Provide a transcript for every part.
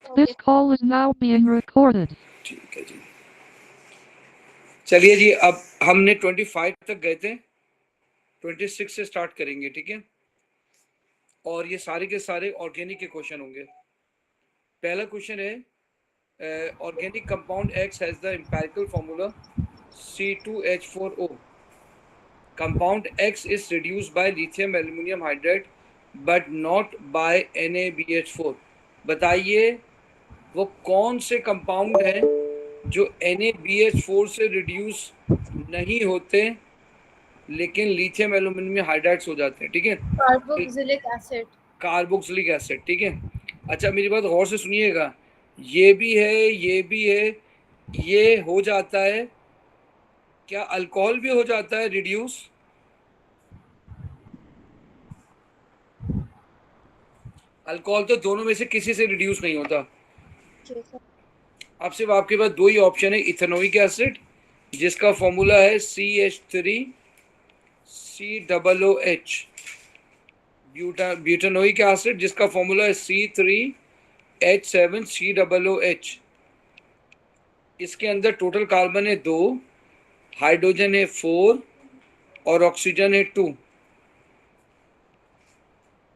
This call is now being recorded. ठीक है जी, चलिए जी। अब हमने 25 तक गए थे, 26 से स्टार्ट करेंगे, ठीक है। और ये सारे के सारे ऑर्गेनिक के क्वेश्चन होंगे। पहला क्वेश्चन है, organic compound X has the empirical formula C2H4O। Compound X is reduced by lithium aluminium hydride but not by NaBH4। बताइए वो कौन से कंपाउंड हैं जो NaBH4 से रिड्यूस नहीं होते लेकिन लिथियम एल्यूमिनियम हाइड्राइड्स हो जाते हैं, ठीक है। Carboxylic acid. कार्बोक्सिलिक एसिड, ठीक है। अच्छा मेरी बात गौर से सुनिएगा, ये भी है, ये भी है, ये हो जाता है क्या? अल्कोहल भी हो जाता है रिड्यूस? अल्कोहल तो दोनों में से किसी से रिड्यूस नहीं होता। अब सिर्फ आपके पास दो ही ऑप्शन है, इथेनोइक एसिड जिसका फॉर्मूला है CH3COOH, ब्यूटानोइक एसिड जिसका फॉर्मूला है C3H7COOH। इसके अंदर टोटल कार्बन है 2, हाइड्रोजन है 4 और ऑक्सीजन है 2।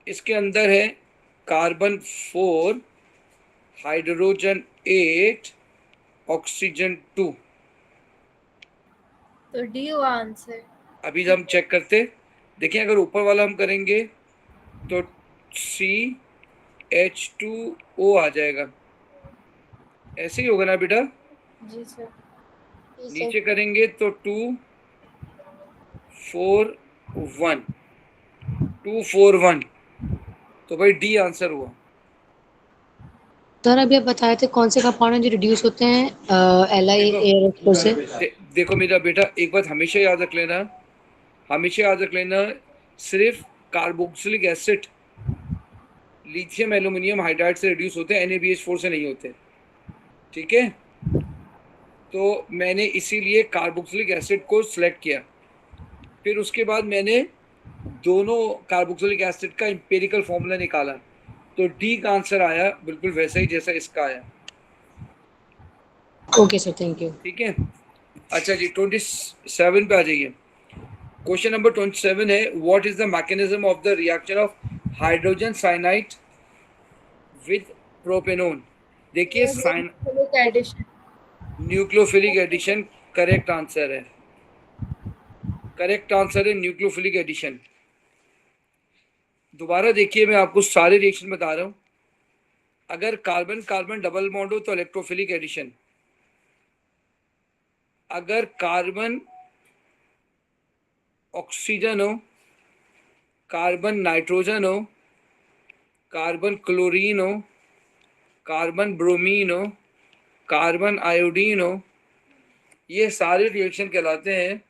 इसके अंदर है कार्बन 4, हाइड्रोजन 8, ऑक्सीजन 2। तो डी हुआ आंसर। अभी हम चेक करते, देखिए अगर ऊपर वाला हम करेंगे तो CH2O आ जाएगा, ऐसे ही होगा ना बेटा? जी सर। नीचे करेंगे तो 2 4 1, 2 4 1, तो भाई डी आंसर हुआ। सर अभी आप बताए थे कौन से कंपाउंड हैं जो रिड्यूस होते हैं LiAF4 से? देखो मेरा बेटा, एक बात हमेशा याद रख लेना, हमेशा याद रख लेना, सिर्फ carboxylic acid lithium aluminium hydride से रिड्यूस होते हैं, NaBH4 से नहीं होते, ठीक है। तो मैंने इसीलिए कार्बोक्सिलिक एसिड को सिलेक्ट किया। फिर उसके बाद मैंने दोनों कार्बोक्सिलिक एसिड का एम्पिरिकल फॉर्मूला निकाला, तो डी का आंसर आया बिल्कुल वैसा ही जैसा इसका आया। Okay sir, thank you. ठीक है। अच्छा जी, 27 पे आ जाइए। क्वेश्चन नंबर 27 है, what is the mechanism of the reaction of hydrogen cyanide with propanone. देखिए न्यूक्लियोफिलिक एडिशन करेक्ट आंसर है, करेक्ट आंसर है न्यूक्लियोफिलिक एडिशन। दोबारा देखिए, मैं आपको सारे रिएक्शन बता रहा हूं। अगर कार्बन कार्बन डबल बॉन्ड हो तो इलेक्ट्रोफिलिक एडिशन, अगर कार्बन ऑक्सीजन हो, कार्बन नाइट्रोजन हो, कार्बन क्लोरीन हो, कार्बन ब्रोमीन हो, कार्बन आयोडीन हो, ये सारे रिएक्शन कहलाते हैं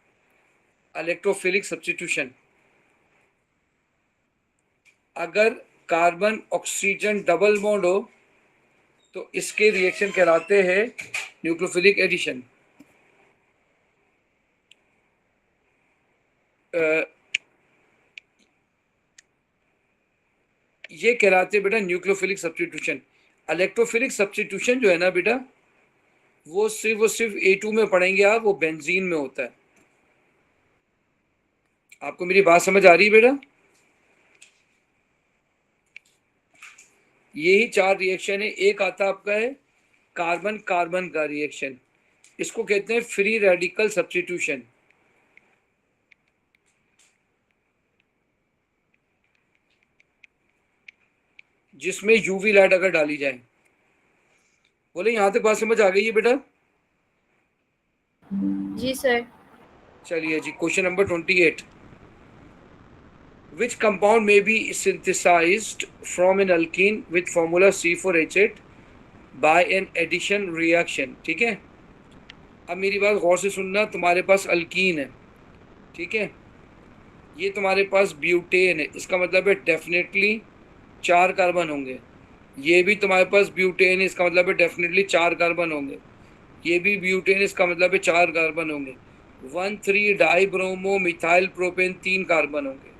इलेक्ट्रोफिलिक सब्स्टिट्यूशन। अगर कार्बन ऑक्सीजन डबल बॉन्ड हो तो इसके रिएक्शन कहलाते हैं न्यूक्लियोफिलिक एडिशन। ये कहलाते हैं बेटा न्यूक्लियोफिलिक सब्स्टिट्यूशन। इलेक्ट्रोफिलिक सब्स्टिट्यूशन जो है ना बेटा, वो सिर्फ A2 में पढ़ेंगे आप, वो बेंजीन में होता है। आपको मेरी बात समझ आ रही है बेटा? यही 4 रिएक्शन है। एक आता आपका है कार्बन कार्बन का रिएक्शन, इसको कहते हैं फ्री रेडिकल सब्स्टिट्यूशन। जिसमें यूवी लाइट अगर डाली जाए। बोले यहां तक बात समझ आ गई है बेटा? जी सर। चलिए जी, question number 28, which compound may be synthesized from an alkene with formula C4H8 by an addition reaction। ठीक है, अब मेरी बात गौर से सुनना, तुम्हारे पास अल्कीन है, ठीक है, ये तुम्हारे पास ब्यूटेन है, इसका मतलब है डेफिनेटली 4 कार्बन होंगे। ये भी तुम्हारे पास ब्यूटेन है, इसका मतलब है डेफिनेटली 4 कार्बन होंगे। ये भी ब्यूटेन, इसका मतलब है 4 कार्बन होंगे। 1,3 die bromo methyl propane 3 carbon होंगे।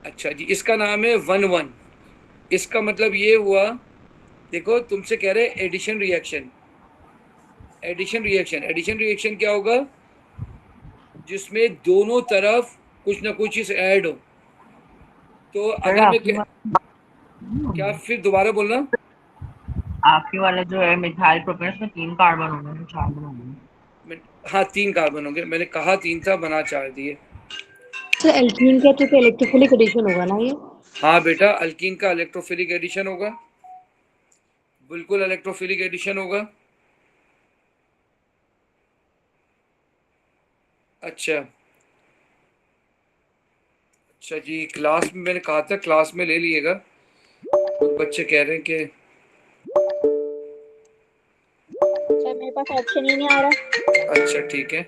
अच्छा जी, इसका नाम है 1,1। इसका मतलब ये हुआ देखो तुमसे कह रहे addition reaction, addition reaction, addition reaction क्या होगा, जिसमें दोनों तरफ कुछ ना कुछ चीज ऐड हो। तो सर अगर मैं आपकी क्या फिर दोबारा बोलना। आपके वाला जो है मिथाइल प्रोपेन उसमें 3 कार्बन होंगे, 4 बनाएंगे। हाँ 3 कार्बन होंगे, मैंने कहा 3 था, बना 4 दिए। तो एल्कीन का तो इलेक्ट्रोफिलिक एडिशन होगा ना ये? हाँ बेटा, अल्कीन का इलेक्ट्रोफिलिक एडिशन होगा, बिल्कुल इलेक्ट्रोफिलिक एडिशन होगा। अच्छा अच्छा जी, क्लास में मैंने कहा था क्लास में ले लिएगा, कुछ बच्चे कह रहे हैं कि सर मेरे पास ऑप्शन ही नहीं आ रहा। अच्छा ठीक है।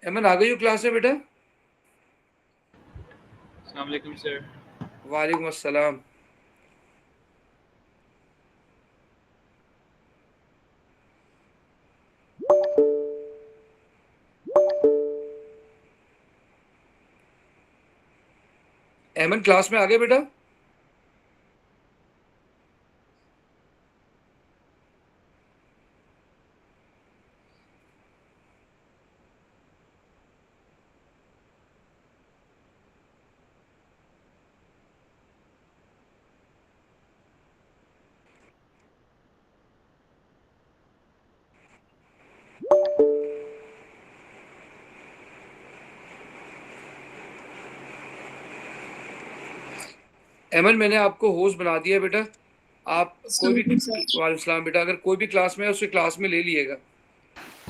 अमन आ गई हो क्लास में बेटा? अस्सलाम वालेकुम सर। वालेकुम अस्सलाम। अमन क्लास में आ गए बेटा? अमन मैंने आपको होस्ट बना दिया बेटा, आप कोई भी, वालेकुम सलाम बेटा, अगर कोई भी क्लास में है उसे क्लास में ले लिएगा।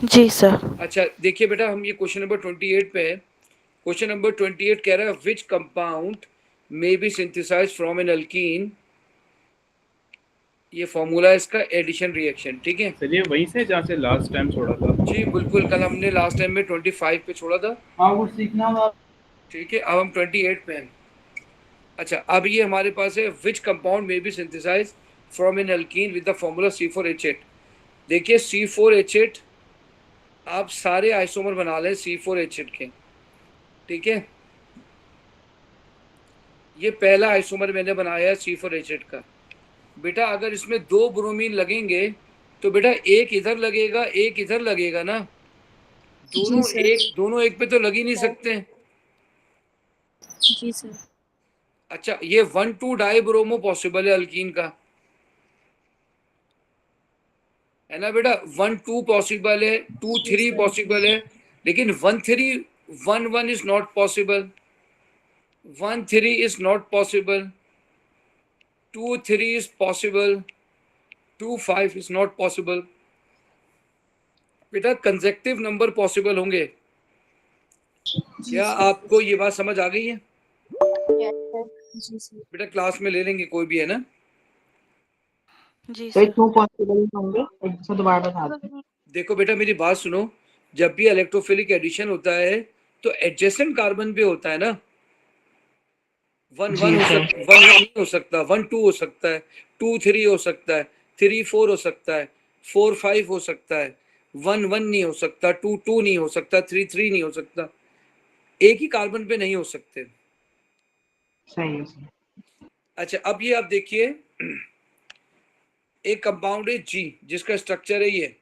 जी सर। अच्छा देखिए बेटा, हम ये क्वेश्चन नंबर 28 पे है। क्वेश्चन नंबर 28 कह रहा है which compound may be synthesised from an alkene, ये फॉर्मूला है इसका एडिशन रिएक्शन, ठीक है। चलिए वहीं से जहाँ से लास्ट टाइम छोड़ा था। जी बिल्कुल, कल हमने लास्ट टाइम में 25 पे छोड़ा था। हाँ वो सीखना था। ठीक है, अब हम 28 पे हैं। अच्छा अब ये हमारे पास है which compound may be synthesised from an alkene with the formula C4H8। देखिए C4H8, आप सारे आइसोमर बना लें C4H8 के, ठीक है। ये पहला आइसोमर मैंने बनाया है C4H8 का। बेटा अगर इसमें 2 ब्रोमीन लगेंगे तो बेटा एक इधर लगेगा एक इधर लगेगा ना, दोनों एक पे तो लग ही नहीं सकते। जी सर। अच्छा ये 1,2 डाई ब्रोमो पॉसिबल है अल्कीन का, है ना बेटा, 1,2 पॉसिबल है, 2,3 पॉसिबल है, लेकिन 1,3 1,1 is not possible, 1,3 is not possible, 2,3 is possible, 2,5 is not possible. बेटा कंसेक्टिव नंबर पॉसिबल होंगे। क्या आपको ये बात समझ आ गई है? जी सर। बेटा क्लास में ले लेंगे कोई भी, है ना। जी सर सर। 2 पॉसिबल होंगे, एक दूसरा दोबारा बता दें। देखो बेटा मेरी बात सुनो, जब भी इलेक्ट्रोफिलिक एडिशन होता है तो एडजेसेंट कार्बन पे होता है ना। 1,1 हो सकता, 1,1 नहीं हो सकता, 1,2 हो सकता है, 2,3 हो सकता है, 3,4 हो सकता है, 4,5 हो सकता है, 1,1 नहीं हो सकता, 2,2 नहीं हो सकता, 3,3 नहीं हो सकता, एक ही कार्बन पे नहीं हो सकते। सही है सर। अच्छा अब ये आप देखिए, एक कंपाउंड है जी जिसका स्ट्रक्चर है ये।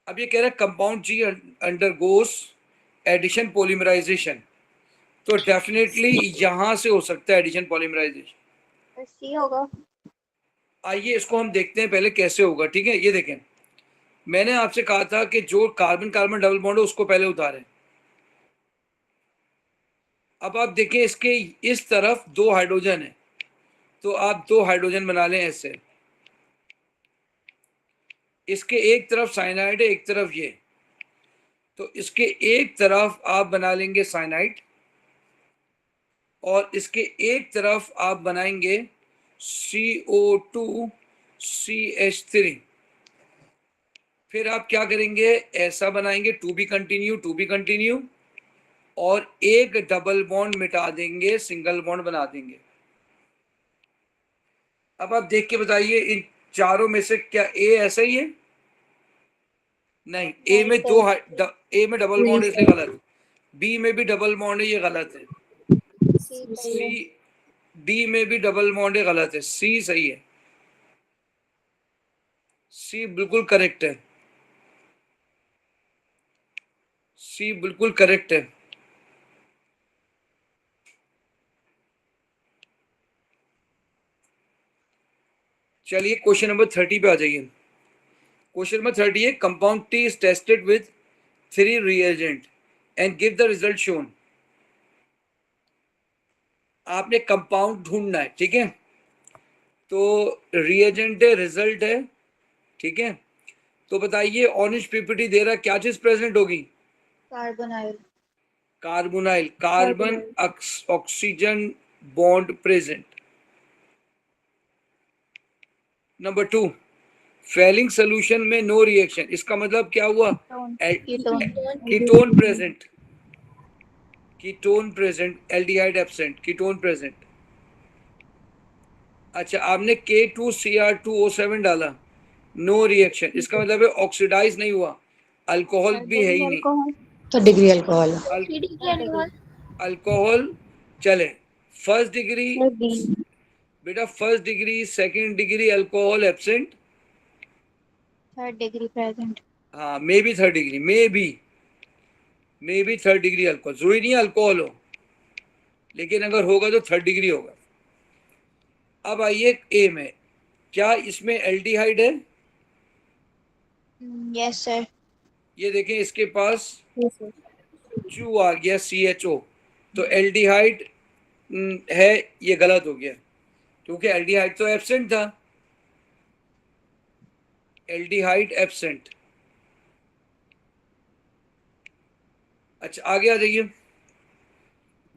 अब ये कह रहा है कंपाउंड जी अंडरगोस एडिशन पॉलीमराइजेशन, तो डेफिनेटली यहां से हो सकता है एडिशन पॉलीमराइजेशन। सी होगा। आइए इसको हम देखते हैं पहले कैसे होगा, ठीक है। ये देखें, मैंने आपसे कहा था कि जो कार्बन कार्बन डबल बॉन्ड है उसको पहले उतारें। अब आप देखें इसके इस तरफ 2 हाइड्रोजन है, तो आप 2 हाइड्रोजन बना लें ऐसे। इसके एक तरफ साइनाइड है एक तरफ ये, तो इसके एक तरफ आप बना लेंगे साइनाइड और इसके एक तरफ आप बनाएंगे CO2 CH3। फिर आप क्या करेंगे, ऐसा बनाएंगे टू बी कंटिन्यू और एक डबल बॉन्ड मिटा देंगे, सिंगल बॉन्ड बना देंगे। अब आप देख के बताइए इन चारों में से क्या ए ऐसा ही है? नहीं, ए में दो ए में डबल बॉन्ड है इसलिए गलत, बी में भी डबल बॉन्ड है ये गलत है, सी सही है। सी डी में भी डबल बॉन्ड है गलत है, सी सही है, सी बिल्कुल करेक्ट है, सी बिल्कुल करेक्ट है। चलिए क्वेश्चन नंबर 30 पे आ जाइए। क्वेश्चन नंबर 30 है compound T is tested with 3 reagent and give the result shown. आपने कंपाउंड ढूंढना है, ठीक है, तो रिएजेंट है, रिजल्ट है, ठीक है, तो बताइए ऑरेंज पीपीटी दे रहा है, क्या चीज प्रेजेंट होगी? Carbonyl. Carbonyl, carbon oxygen bond present. Number 2, Fehling solution में नो रिएक्शन, इसका मतलब क्या हुआ? Ketone present, ketone present, aldehyde absent, ketone present. अच्छा, आपने K2Cr2O7 डाला, नो रिएक्शन, इसका मतलब है ऑक्सीडाइज नहीं हुआ, अल्कोहल भी है ही नहीं, थर्ड डिग्री अल्कोहल। अल्कोहल चले, फर्स्ट डिग्री बेटा, first degree, second degree alcohol absent, third degree present. हाँ, maybe third degree, maybe third degree alcohol, जरूरी नहीं अल्कोहल हो, लेकिन अगर होगा तो थर्ड डिग्री होगा। अब आइए ए में, क्या इसमें एल्डिहाइड है? Yes sir. ये देखें इसके पास चू आ गया CHO, तो एल्डिहाइड है, ये गलत हो गया क्योंकि एल्डिहाइड तो एब्सेंट था, एल्डिहाइड एब्सेंट। अच्छा आगे आ जाइए,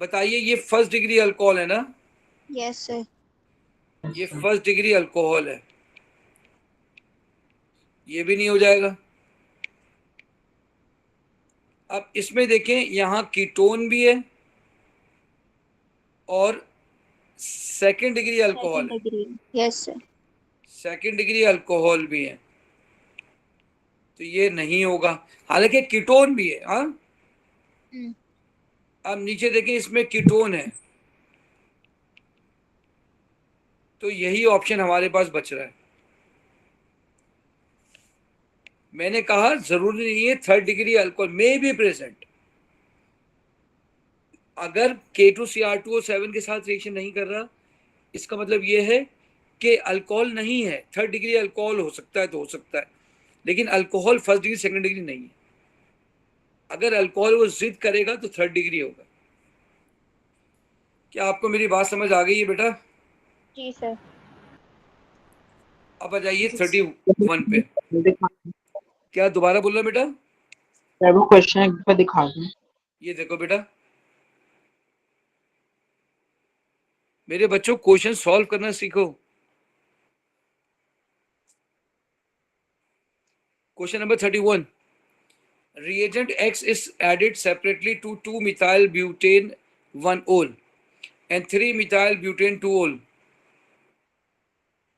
बताइए ये फर्स्ट डिग्री अल्कोहल है ना? Yes sir. ये फर्स्ट डिग्री अल्कोहल है, ये भी नहीं हो जाएगा। अब इसमें देखें, यहां कीटोन भी है और सेकंड डिग्री अल्कोहल है, yes sir. Second degree alcohol भी है, तो ये नहीं होगा, हालांकि कीटोन भी है। हाँ, अब नीचे देखें, इसमें कीटोन है, तो यही ऑप्शन हमारे पास बच रहा है। मैंने कहा जरूरी नहीं है थर्ड डिग्री अल्कोहल में भी प्रेजेंट, अगर K2Cr2O7 के साथ रिएक्शन नहीं कर रहा, इसका मतलब यह है कि अल्कोहल नहीं है, थर्ड डिग्री अल्कोहल हो सकता है तो हो सकता है, लेकिन alcohol first degree second degree नहीं है। अगर अल्कोहल वो जिद करेगा तो थर्ड डिग्री होगा। क्या आपको मेरी बात समझ आ गई है बेटा? जी सर। अब आ जाइए 31 पे। क्या दोबारा बोल रहा बेटा? वो क्वेश्चन एक बार दिखा दूं। ये देखो बेटा, मेरे बच्चों क्वेश्चन सॉल्व करना सीखो। Question number 31, reagent X is added separately to 2-methyl butane 1-ol and 3-methyl butane 2-ol।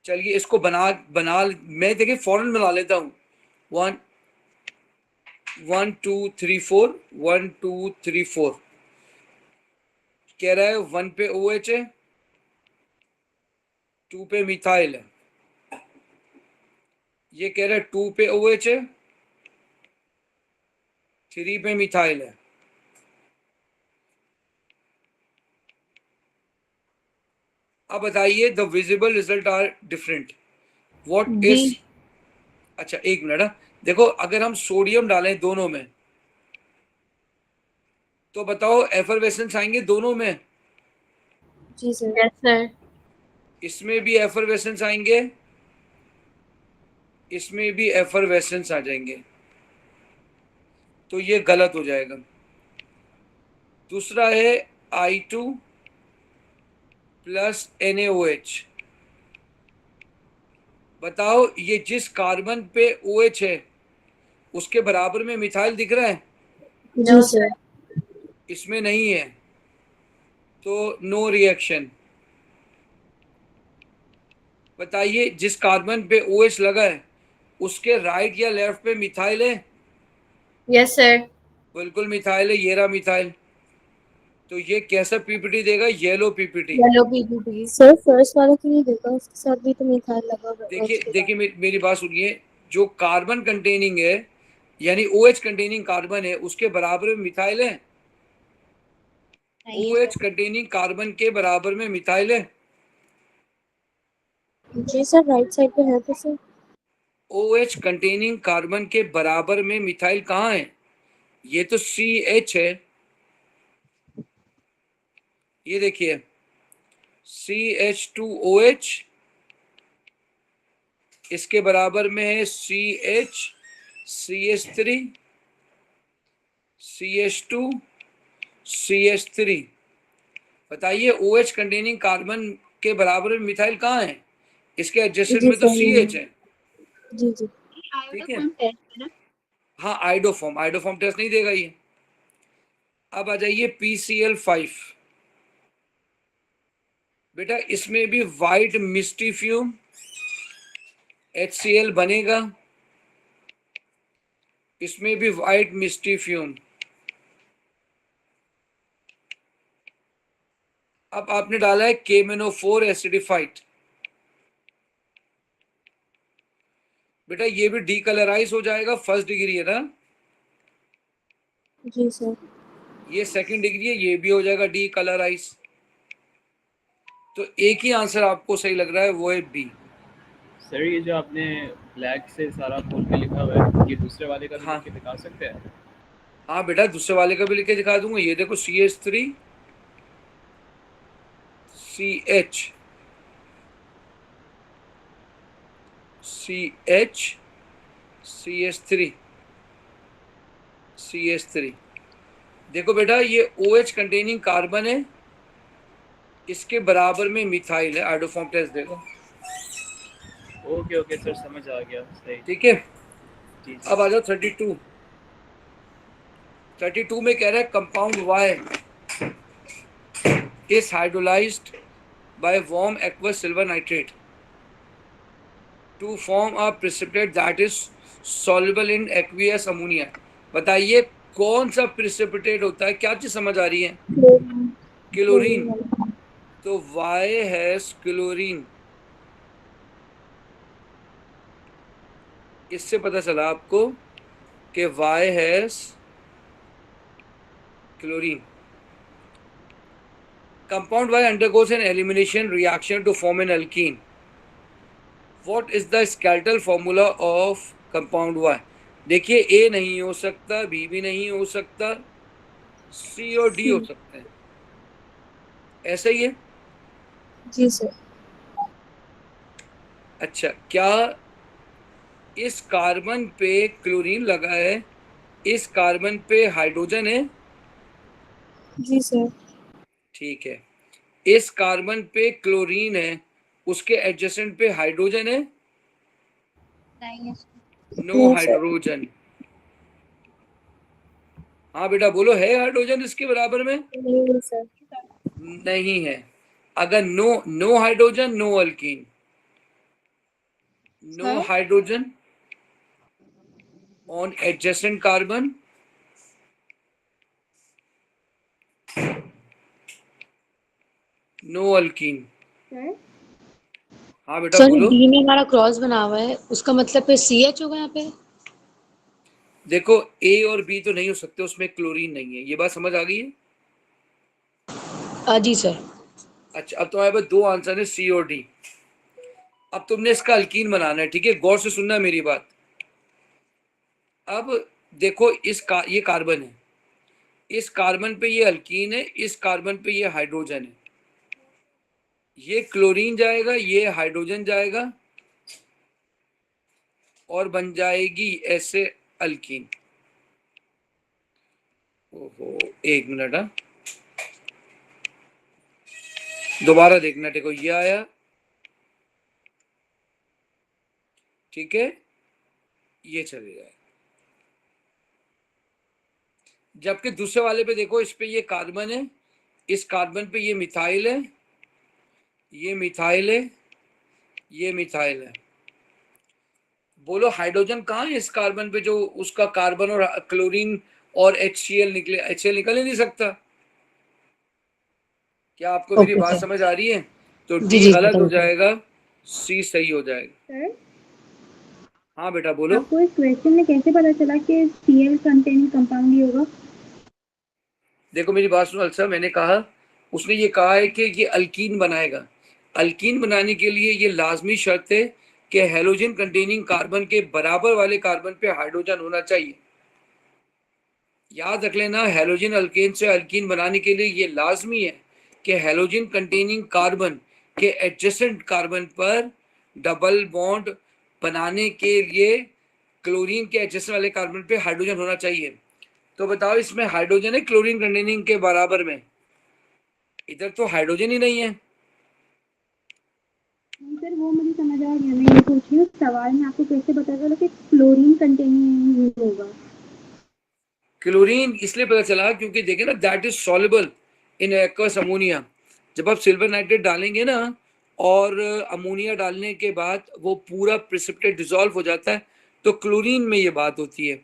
चलिए इसको बना मैं देखिए फौरन बना लेता हूँ। 1 2 3 4 1 2 3 4 कह रहा है 1 पे OH है, 2 पे मिथाइल है, ये कह रहा है 2 पे OH है, 3 पे मिथाइल है। अब बताइए the visible result are different, what is. अच्छा एक मिनट, देखो अगर हम सोडियम डालें दोनों में तो बताओ एफरवेसेंस आएंगे दोनों में? जी सर। Yes sir. इसमें भी एफरवेसेंस आएंगे, इसमें भी एफरवेसेंस आ जाएंगे, तो ये गलत हो जाएगा। दूसरा है I2 प्लस NaOH, बताओ ये जिस कार्बन पे OH है उसके बराबर में मिथाइल दिख रहा है? No sir. इसमें नहीं है, तो नो रिएक्शन। बताइए जिस कार्बन पे OH लगा है उसके राइट या लेफ्ट पे मिथाइल है? Yes, sir. बिल्कुल मिथाइल है, ये रहा मिथाइल। तो ये कैसा पीपीटी देगा? Yellow PPT. Yellow PPT. Sir first वाला क्यों नहीं देखा? उसके साथ भी तो मिथाइल लगा हुआ है देखिए उसके देखिए बाद। मेरी बात सुनिए, जो कार्बन कंटेनिंग है यानी OH कंटेनिंग कार्बन है उसके बराबर में मिथाइल है। OH कंटेनिंग कार्बन के बराबर में मिथाइल है। जी सर, राइट साइड पे है तो सर। OH कंटेनिंग कार्बन के बराबर में मिथाइल कहाँ है? ये तो CH है, ये देखिए CH2OH, इसके बराबर में है CH, CH3, CH2, CH3। बताइए OH कंटेनिंग कार्बन के बराबर में मिथाइल कहाँ है? इसके एडजेसेंट जी में तो सर। CH है। जी जी। ठीक है, हाँ आइडोफॉर्म टेस्ट नहीं देगा ये। अब आ जाइए PCl5। बेटा इसमें भी व्हाइट मिस्टी फ्यूम HCl बनेगा, इसमें भी व्हाइट मिस्टी फ्यूम। अब आपने डाला है KMnO4 एसिडिफाइड। बेटा ये भी डीकलराइज हो जाएगा, फर्स्ट डिग्री है ना, जी सर। ये सेकंड डिग्री है, ये भी हो जाएगा डीकलराइज। तो एक ही आंसर आपको सही लग रहा है, वो है बी। सर ये जो आपने ब्लैक से सारा खोल के लिखा हुआ है, ये दूसरे वाले का भी हाँ लिख के दिखा सकते हैं? हाँ बेटा दूसरे वाले का भी लिख के दिखा दूंगा। ये देखो CH3 CH CH CH3 CH3। देखो बेटा ये OH कंटेनिंग कार्बन है, इसके बराबर में मिथाइल है। आइडोफॉर्म टेस्ट देखो। ओके ओके सर, समझ आ गया, सही। ठीक है, जी जी। अब आ जाओ 32 में कह रहा है compound Y is hydrolyzed by warm aqueous silver nitrate to form a precipitate that is soluble in aqueous ammonia। बताइए कौन सा प्रिसिपिटेट होता है? क्या चीज समझ आ रही है? क्लोरीन। तो Y हैज क्लोरीन। इससे पता चला आपको कि Y has chlorine. Compound Y undergoes an elimination reaction to form an alkene. What is the skeletal formula of compound Y? देखिए A नहीं हो सकता, B भी नहीं हो सकता, C और D हो सकते हैं। ऐसा ही है। जी सर। अच्छा, क्या इस कार्बन पे क्लोरीन लगा है, इस कार्बन पे हाइड्रोजन है? जी सर। ठीक है, इस कार्बन पे क्लोरीन है, उसके एडजेसेंट पे हाइड्रोजन है? नो नहीं सर। हाइड्रोजन। हाँ बेटा बोलो, है हाइड्रोजन इसके बराबर में? नहीं सर। नहीं है। अगर no hydrogen no alkene, no hydrogen on adjacent carbon, no alkene. हाँ बेटा सर बोलो। डी में हमारा क्रॉस बना हुआ है, उसका मतलब फिर CH होगा यहाँ पे? देखो A और B तो नहीं हो सकते, उसमें क्लोरीन नहीं है, ये बात समझ आ गई है? जी सर। अच्छा, अब तुम्हारे पास दो आंसर है, C और D। अब तुमने इसका अल्कीन बनाना है, ठीक है? गौर से सुनना मेरी बात। अब देखो ये कार्बन है, इस कार्बन पे ये अल्कीन है, इस कार्बन पे ये हाइड्रोजन है। ये क्लोरीन जाएगा, ये हाइड्रोजन जाएगा और बन जाएगी ऐसे अल्कीन। ओहो, एक मिनट, हाँ दोबारा देखना। देखो ये आया, ठीक है, ये चले जाए। जबकि दूसरे वाले पे देखो, इस पे ये कार्बन है, इस कार्बन पे ये मिथाइल है, ये मिथाइल है, ये मिथाइल है। बोलो हाइड्रोजन कहाँ है इस कार्बन पे जो उसका कार्बन और क्लोरीन और HCl निकले, HCl निकल ही नहीं सकता। क्या आपको मेरी ओके बात सर। समझ आ रही है? तो जी डी जी गलत हो थैंक यू। जाएगा, सी सही हो जाएगा। सर हाँ बेटा बोलो। आपको इस क्वेश्चन में कैसे पता चला कि Cl कंटेनिंग कंपाउंड ही होगा? देखो मेरी बात सुनो अच्छा, मैंने कहा उसने ये कहा है कि ये अल्कीन बनाएगा। अल्कीन बनाने के लिए ये लाजमी शर्त है कि हेलोजन कंटेनिंग कार्बन के बराबर वाले कार्बन पे हाइड्रोजन होना चाहिए। याद रख लेना, हेलोजन अल्केन से अल्कीन बनाने के लिए ये लाजमी है कि हेलोजन कंटेनिंग कार्बन के एडजेसेंट कार्बन पर डबल बॉन्ड बनाने के लिए क्लोरीन के एडजेसेंट वाले कार्बन पे हाइड्रोजन होना चाहिए। तो बताओ इसमें हाइड्रोजन है क्लोरीन कंटेनिंग के बराबर में? इधर तो हाइड्रोजन ही नहीं है। नहीं सर, वो मुझे समझ आ गया। मैं ये पूछ रही हूँ सवाल में आपको कैसे पता चला कि क्लोरीन कंटेनिंग ही होगा? क्लोरीन इसलिए पता चला क्योंकि देखे ना, that is soluble in aqueous ammonia. जब आप सिल्वर नाइट्रेट डालेंगे ना और अमोनिया डालने के बाद वो पूरा प्रेसिपिटेट डिसॉल्व हो जाता है, तो क्लोरीन में ये बात होती है।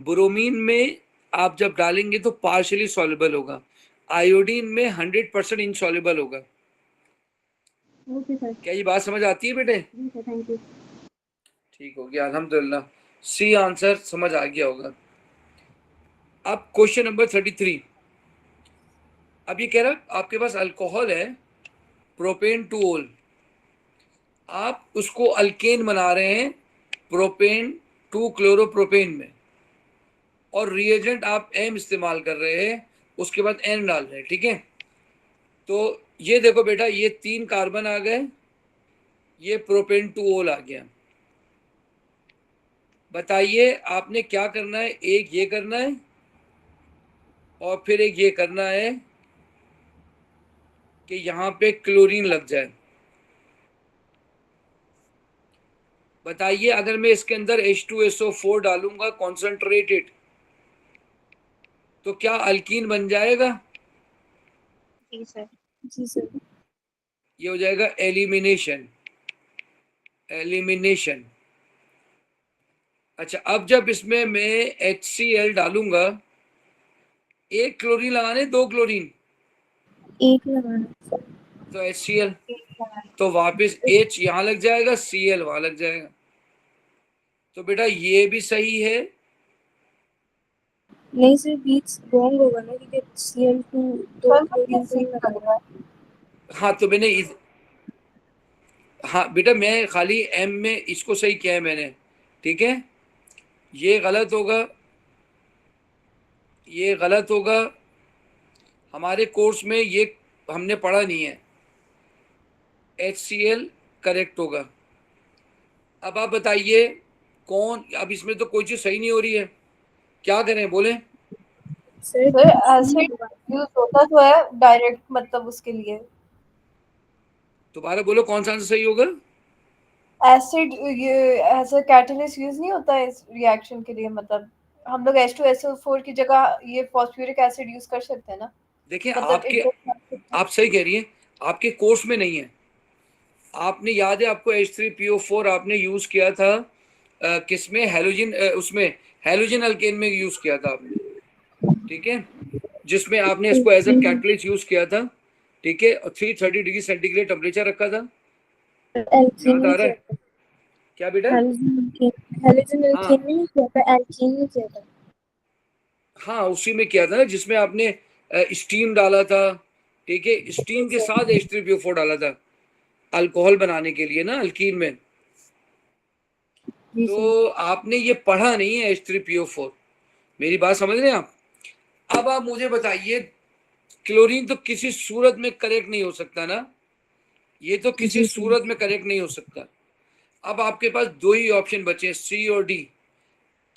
ब्रोमीन में आप जब डालेंगे तो पार्शियली सॉल्युबल होगा, आयोडीन में 100% इनसॉल्युबल होगा। Okay sir. क्या ये बात समझ आती है बेटे? जी सर, थैंक यू। ठीक हो गया, अल्हम्दुलिल्लाह। सी आंसर समझ आ गया होगा। अब क्वेश्चन नंबर 33। अब ये कह रहा आपके पास अल्कोहल है प्रोपेन 2-ओल, आप उसको अल्केन बना रहे हैं प्रोपेन 2-क्लोरोप्रोपेन में, और रिएजेंट आप एम इस्तेमाल कर रहे हैं, उसके बाद एन डाल रहे हैं, ठीक है? तो ये देखो बेटा, ये 3 कार्बन आ गए, ये प्रोपेन 2-ओल आ गया। बताइए आपने क्या करना है? एक ये करना है और फिर एक ये करना है कि यहां पे क्लोरीन लग जाए। बताइए अगर मैं इसके अंदर H2SO4 डालूंगा कॉन्सेंट्रेटेड, तो क्या अल्कीन बन जाएगा? जी सर। जी सर। ये हो जाएगा एलिमिनेशन। एलिमिनेशन। अच्छा, अब जब इसमें मैं HCl डालूंगा, एक क्लोरीन लगाने 2 क्लोरीन, एक लगाना। तो HCl, तो वापस H यहां लग जाएगा, Cl वहां लग जाएगा। तो बेटा ये भी सही है। नहीं सर, बीच रॉन्ग होगा ना, क्योंकि Cl2 दो क्लोरीन से ही लगेगा। हाँ तो मैंने हाँ बेटा, मैं खाली M में इसको सही किया है मैंने, ठीक है? ये गलत होगा, ये गलत होगा। हमारे कोर्स में ये हमने पढ़ा नहीं है। HCl करेक्ट होगा। अब आप बताइए कौन, अब इसमें तो कोई चीज सही नहीं हो रही है, क्या करें बोले? सर सर एसिड यूज होता तो है डायरेक्ट, मतलब उसके लिए दोबारा बोलो कौन सा आंसर सही होगा? एसिड ये एज अ कैटलिस्ट यूज नहीं होता है इस रिएक्शन के लिए, मतलब हम लोग H2SO4 की जगह ये फॉस्फोरिक एसिड यूज कर सकते हैं ना, देखिए मतलब आपके, आप सही कह रही हैं, आपके कोर्स में नहीं है। आपने याद है आपको H3PO4 आपने यूज किया था किसमें? हेलोजन, उसमें हेलोजन अल्केन में यूज किया था आपने, ठीक है? जिसमें आपने इसको एज अ कैटलिस्ट यूज किया था, ठीक है? और 330 डिग्री सेंटीग्रेड टेम्परेचर रखा था। एल्कीन याद आ में रहा किया है था। क्या बेटा? हेलोजन हाँ एल्कीन में नहीं किया था, एल्कीन में किया था। हाँ, उसी में किया था ना जिसमें आपने स्टीम डाला था, ठीक है? जी स्टीम के सर। साथ H3PO4 डाला था अल्कोहल बनाने के लिए ना, अल्कीन में। जी सर। तो आपने ये पढ़ा नहीं है H3PO4, मेरी बात समझ रहे हैं आप? अब आप मुझे बताइए, क्लोरीन तो किसी सूरत में करेक्ट नहीं हो सकता ना, ये तो किसी जी सर। सूरत में करेक्ट नहीं हो सकता। अब आपके पास दो ही ऑप्शन बचे, सी और डी।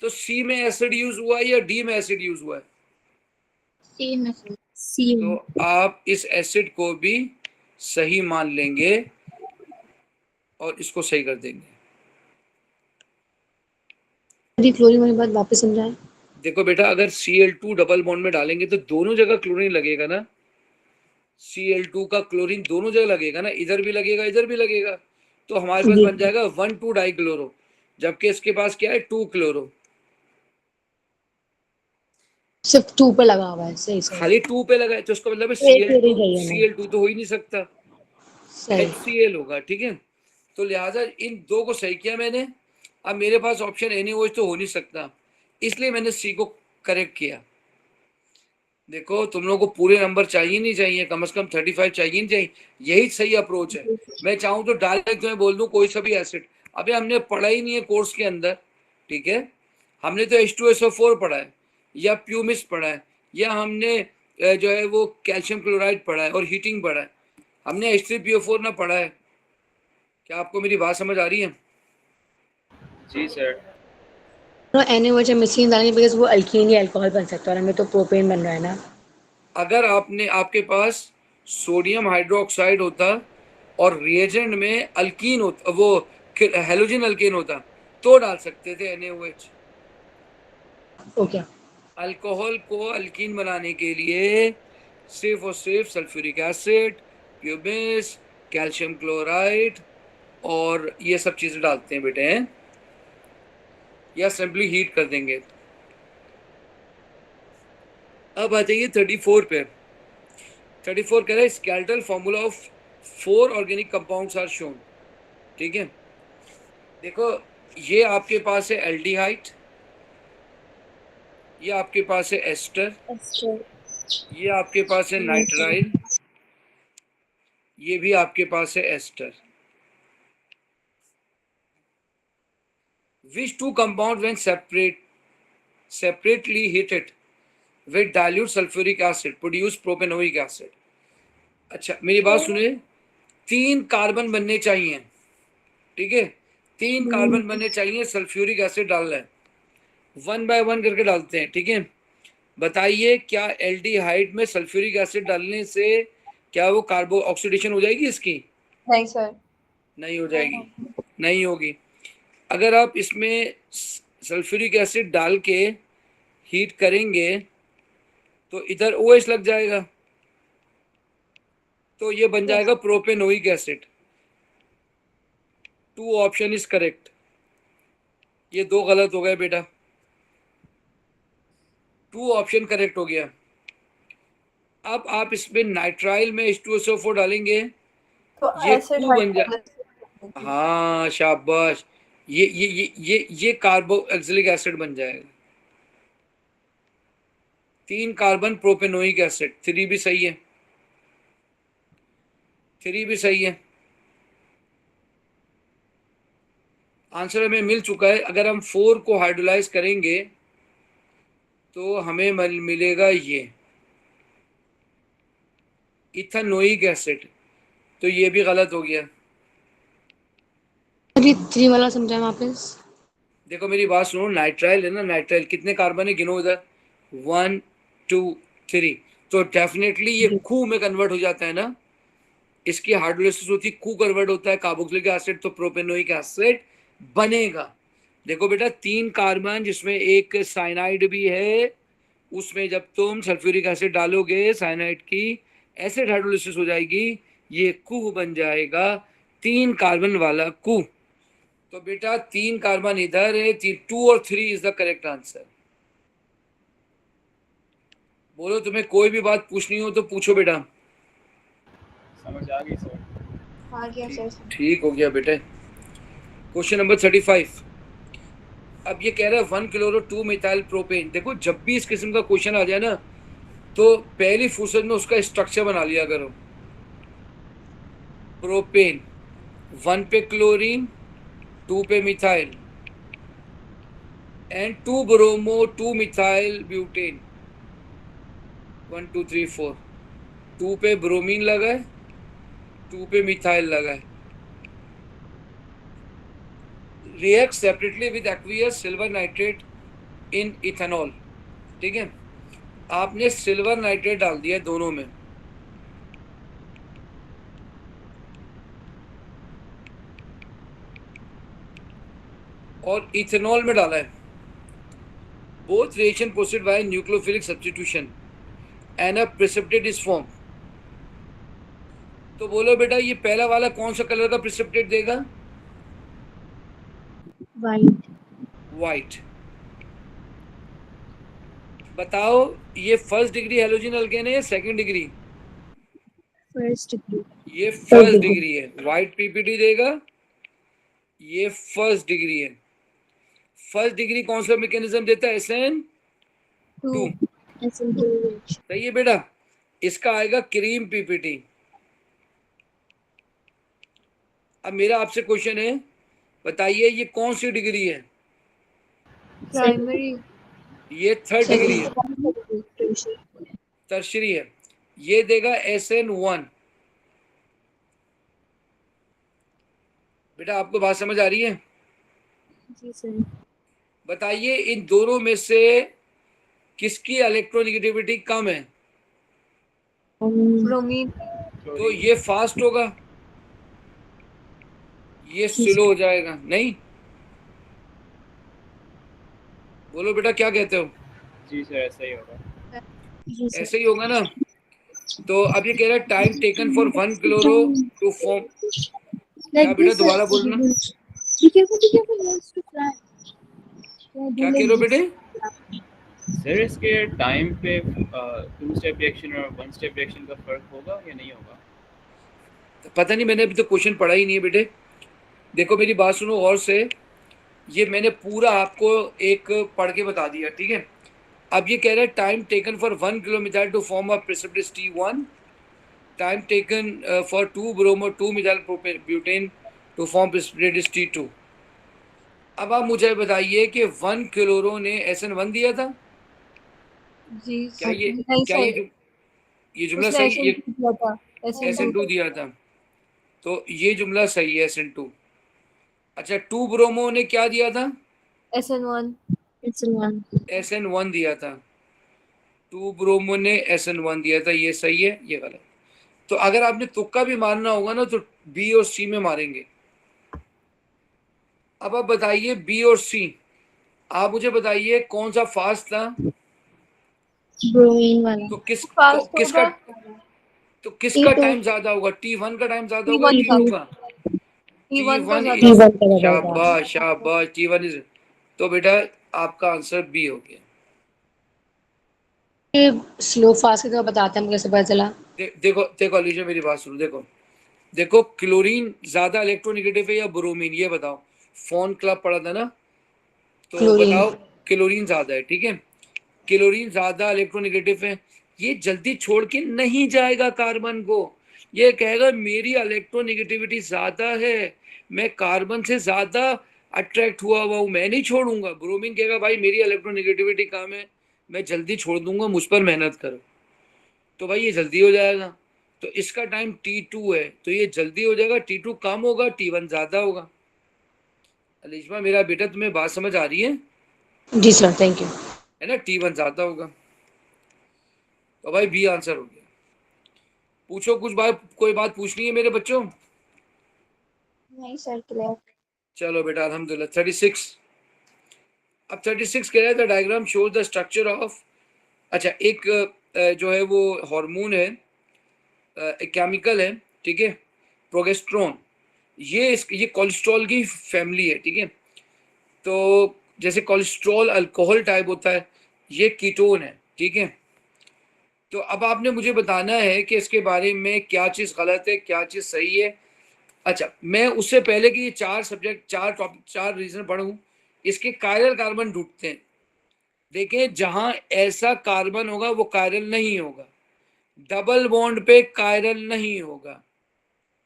तो सी में एसिड यूज हुआ है या डी में एसिड यूज हुआ है? सी में सर। सी तो में। आप इस एसिड को भी सही मान लेंगे और इसको सही कर देंगे। क्लोरीन वाली बात वापस समझाएं। देखो बेटा, अगर Cl2 डबल बॉन्ड में डालेंगे तो दोनों जगह क्लोरीन लगेगा ना। Cl2 का क्लोरीन दोनों जगह लगेगा ना, इधर भी लगेगा इधर भी लगेगा। तो हमारे पास जी बन जाएगा 1,2 डाइक्लोरो, जबकि इसके पास क्या है 2 क्लोरो, सिर्फ 2 पे लगा हुआ है, सही सही खाली 2 पे लगा है तो उसका मतलब है एक ही Cl2, चाहिए हमें। Cl2 तो हो ही नहीं सकता, सही HCl होगा, ठीक है। तो लिहाजा इन दो को सही किया मैंने। अब मेरे पास ऑप्शन NaOH तो हो नहीं सकता, इसलिए मैंने सी को करेक्ट किया। देखो तुम लोगों को पूरे नंबर चाहिए नहीं चाहिए, कम से कम 35 चाहिए नहीं चाहिए, यही सही अप्रोच है। मैं चाहूँ तो डायरेक्ट मैं बोल दूं कोई सा भी एसिड, अबे हमने पढ़ा ही नहीं है कोर्स के अंदर, ठीक है। हमने तो H2SO4 पढ़ा है या प्यूमिस पढ़ा है या हमने जो है वो कैल्शियम क्लोराइड पढ़ा है और हीटिंग पढ़ा है, हमने H3PO4 ना पढ़ा है। क्या आपको मेरी बात समझ आ रही है? जी सर। तो NaOH मिसिंग डालेंगे बिकॉज वो अल्कीन या अल्कोहल बन सकता है और हमें तो प्रोपेन बन रहा है ना। अगर आपके पास सोडियम हाइड्रोक्साइड होता और रिएजेंट में अल्कीन होता, वो हेलोजन अल्कीन होता, तो डाल सकते थे NaOH। ओके अल्कोहल को अल्कीन बनाने के लिए सिर्फ और सिर्फ sulphuric acid, pumice, calcium chloride और ये सब चीजें डालते हैं बेटे, हैं या सिंपली हीट कर देंगे। अब आ जाइए 34 पे। 34 कह रहा है skeletal formula of 4 organic compounds are shown, ठीक है। देखो ये आपके पास है एल्डिहाइड, ये आपके पास है एस्टर, ये आपके पास है नाइट्राइल, ये भी आपके पास है ester. Which two compounds when separately heated with dilute sulfuric acid produce propanoic acid? अच्छा मेरी बात सुने, 3 कार्बन बनने चाहिए, ठीक है, 3 कार्बन बनने चाहिए, सल्फ्यूरिक एसिड डालना है, 1 by 1 करके डालते हैं, ठीक है। बताइए क्या एल्डिहाइड में सल्फ्यूरिक एसिड डालने से क्या वो कार्बो ऑक्सीडेशन हो जाएगी इसकी? नहीं सर, नहीं हो जाएगी, नहीं होगी। अगर आप इसमें सल्फ्यूरिक एसिड डाल के हीट करेंगे तो इधर OH लग जाएगा, तो ये बन जाएगा propanoic acid. 2 option is correct, ये 2 गलत हो गए बेटा, 2 ऑप्शन करेक्ट हो गया। अब आप इसमें नाइट्राइल में H2SO4 डालेंगे, तो ये एसिड Q बन जाए, हाँ शाबाश, ये कार्बोक्सिलिक एसिड बन जाएगा। 3 कार्बन प्रोपेनोइक एसिड, 3 भी सही है, 3 भी सही है। आंसर हमें मिल चुका है। अगर हम 4 को हाइड्रोलाइज करेंगे तो हमें मिलेगा ये इथेनोइक एसिड, तो ये भी गलत हो गया। अभी 3 वाला समझाएं वापस। देखो मेरी बात सुनो, नाइट्राइल है ना, नाइट्राइल कितने कार्बन है गिनो इधर, 1 2 3, तो डेफिनेटली ये कू में कन्वर्ट हो जाता है ना, इसकी हाइड्रोलाइसिस होती है, कू कन्वर्ट होता है कार्बोक्सिलिक एसिड, तो प्रोपेनोइक एसिड बनेगा। देखो बेटा 3 कार्बन जिसमें एक साइनाइड भी है, उसमें जब तुम सल्फ्यूरिक एसिड डालोगे साइनाइड की एसिड हाइड्रोलाइसिस हो जाएगी, ये कू बन जाएगा, 3 कार्बन वाला कू। तो बेटा 3 कार्बन इधर है, 2 और 3 इज द करेक्ट आंसर। बोलो तुम्हें कोई भी बात पूछनी हो तो पूछो बेटा। समझ आ गई सर। आ गया सर। ठीक हो गया बेटे। Question number 35। अब ये कह रहा है 1 क्लोरो 2 मिथाइल प्रोपेन। देखो जब भी इस किस्म का क्वेश्चन आ जाए ना तो पहली फुर्सत में उसका स्ट्रक्चर बना लिया करो। प्रोपेन 1 पे क्लोरीन, 2 पे methyl and 2 bromo 2 methyl butane, 1 2 3 4, 2 पे ब्रोमीन लगा है, 2 पे मिथाइल लगा है। React separately with aqueous silver nitrate in ethanol, ठीक है। आपने सिल्वर नाइट्रेट डाल दिया है दोनों में, और इथेनॉल में डाला है। Both reaction proceed bye nucleophilic substitution and a precipitate is form. तो बोलो बेटा ये पहला वाला कौन सा कलर का प्रेसिपिटेट देगा? White white. बताओ ये फर्स्ट डिग्री हैलोजन अल्केन है या सेकंड डिग्री? फर्स्ट डिग्री ये फर्स्ट डिग्री है, वाइट पीपीटी देगा, ये फर्स्ट डिग्री है। फर्स्ट डिग्री कौन सा मैकेनिज्म देता है? SN2। SN2H सही है बेटा, इसका आएगा क्रीम पीपीटी। अब मेरा आपसे क्वेश्चन है, बताइए ये कौन सी डिग्री है? प्राइमरी ये थर्ड डिग्री है, टर्शरी है। ये देगा SN1। बेटा आपको बात समझ आ रही है? जी सर। बताइए इन दोनों में से किसकी इलेक्ट्रोनेगेटिविटी कम है? ब्रोमीन। तो ये फास्ट होगा, ये स्लो हो जाएगा। नहीं, बोलो बेटा क्या कहते हो? जी सर, ऐसा ही होगा। जी सर। ऐसे ही होगा ना। तो अब ये कह रहा है time taken for 1 chloro two form. क्या बेटा दोबारा बोलना, क्या कह रहे हो बेटे? सर इसके टाइम पे 2 स्टेप रिएक्शन और 1 स्टेप रिएक्शन का फर्क होगा या नहीं होगा? पता नहीं, मैंने अभी तो क्वेश्चन पढ़ा ही नहीं है बेटे। देखो मेरी बात सुनो और से, ये मैंने पूरा आपको एक पढ़ के बता दिया, ठीक है। अब ये कह रहा है time taken for 1 kilometre to form a precipitates T1, time taken for 2 bromo 2 methyl butane to form precipitates T2। अब आप मुझे बताइए कि 1 क्लोरो ने SN1 दिया था? जी क्या ये नहीं क्या सर, ये जुमला उसने सही? ये SN2 दिया था, SN2 दिया था, तो ये जुमला सही है, SN2। अच्छा 2 ब्रोमो ने क्या दिया था? SN1। SN1 दिया था। 2 ब्रोमो ने SN1 दिया था, ये सही है, ये गलत। तो अगर आपने तुक्का भी मारना होगा ना तो B और C में मारेंगे। अब आप बताइए B और C, आप मुझे बताइए कौन सा फास्ट था? ब्रोमीन वाला। तो फास्ट किसका होगा किसका T2 टाइम ज्यादा होगा? T1 का टाइम ज्यादा होगा, T1 का। T2 का? T1 का T1 ज्यादा is, होगा। शाबाश शाबाश, T1 इज। तो बेटा आपका आंसर B हो गया। स्लो फास्ट की तरह बताते हैं, कैसे पता चला? देखो देखो अलीजा मेरी बात सुनो, देखो देखो क्लोरीन ज्यादा इलेक्ट्रोनेगेटिव है या ब्रोमीन, ये बताओ। फोन क्लब पढ़ा था ना, तो क्लोरीन। बताओ क्लोरीन ज्यादा है, ठीक है। क्लोरीन ज्यादा इलेक्ट्रोनेगेटिव है, ये जल्दी छोड़ के नहीं जाएगा कार्बन को। ये कहेगा मेरी इलेक्ट्रोनेगेटिविटी ज्यादा है, मैं कार्बन से ज्यादा अट्रैक्ट हुआ हुआ हूं, मैं नहीं छोड़ूंगा। ब्रोमीन कहेगा भाई मेरी इलेक्ट्रोनेगेटिविटी कम है, मैं जल्दी छोड़ दूंगा, मुझ पर मेहनत करो। तो भाई ये जल्दी हो जाएगा। तो इसका टाइम T2 है, तो ये जल्दी हो जाएगा। T2 कम होगा, T1 ज्यादा होगा। अलिश्मा मेरा बेटा, तुम्हें बात समझ आ रही है? जी सर, थैंक यू। है ना, T1 ज्यादा होगा। तो भाई B आंसर हो गया। पूछो कुछ बात, कोई बात पूछनी है मेरे बच्चों? नहीं सर, क्लियर। चलो बेटा अल्हम्दुलिल्लाह। 36, अब 36 कह रहा है the diagram shows the structure of. अच्छा एक जो है वो हार्मोन है, एक केमिकल है, ठीक है, प्रोजेस्टेरोन। ये कोलेस्ट्रॉल की फैमिली है, ठीक है। तो जैसे कोलेस्ट्रॉल अल्कोहल टाइप होता है, ये कीटोन है, ठीक है। तो अब आपने मुझे बताना है कि इसके बारे में क्या चीज़ गलत है, क्या चीज़ सही है। अच्छा मैं उससे पहले कि ये 4 सब्जेक्ट, 4 टॉपिक, 4 रीजन पढ़ूं, इसके कायरल कार्बन ढूंढते हैं। देखें जहां ऐसा कार्बन होगा वो कायरल नहीं होगा, डबल बॉन्ड पे कायरल नहीं होगा।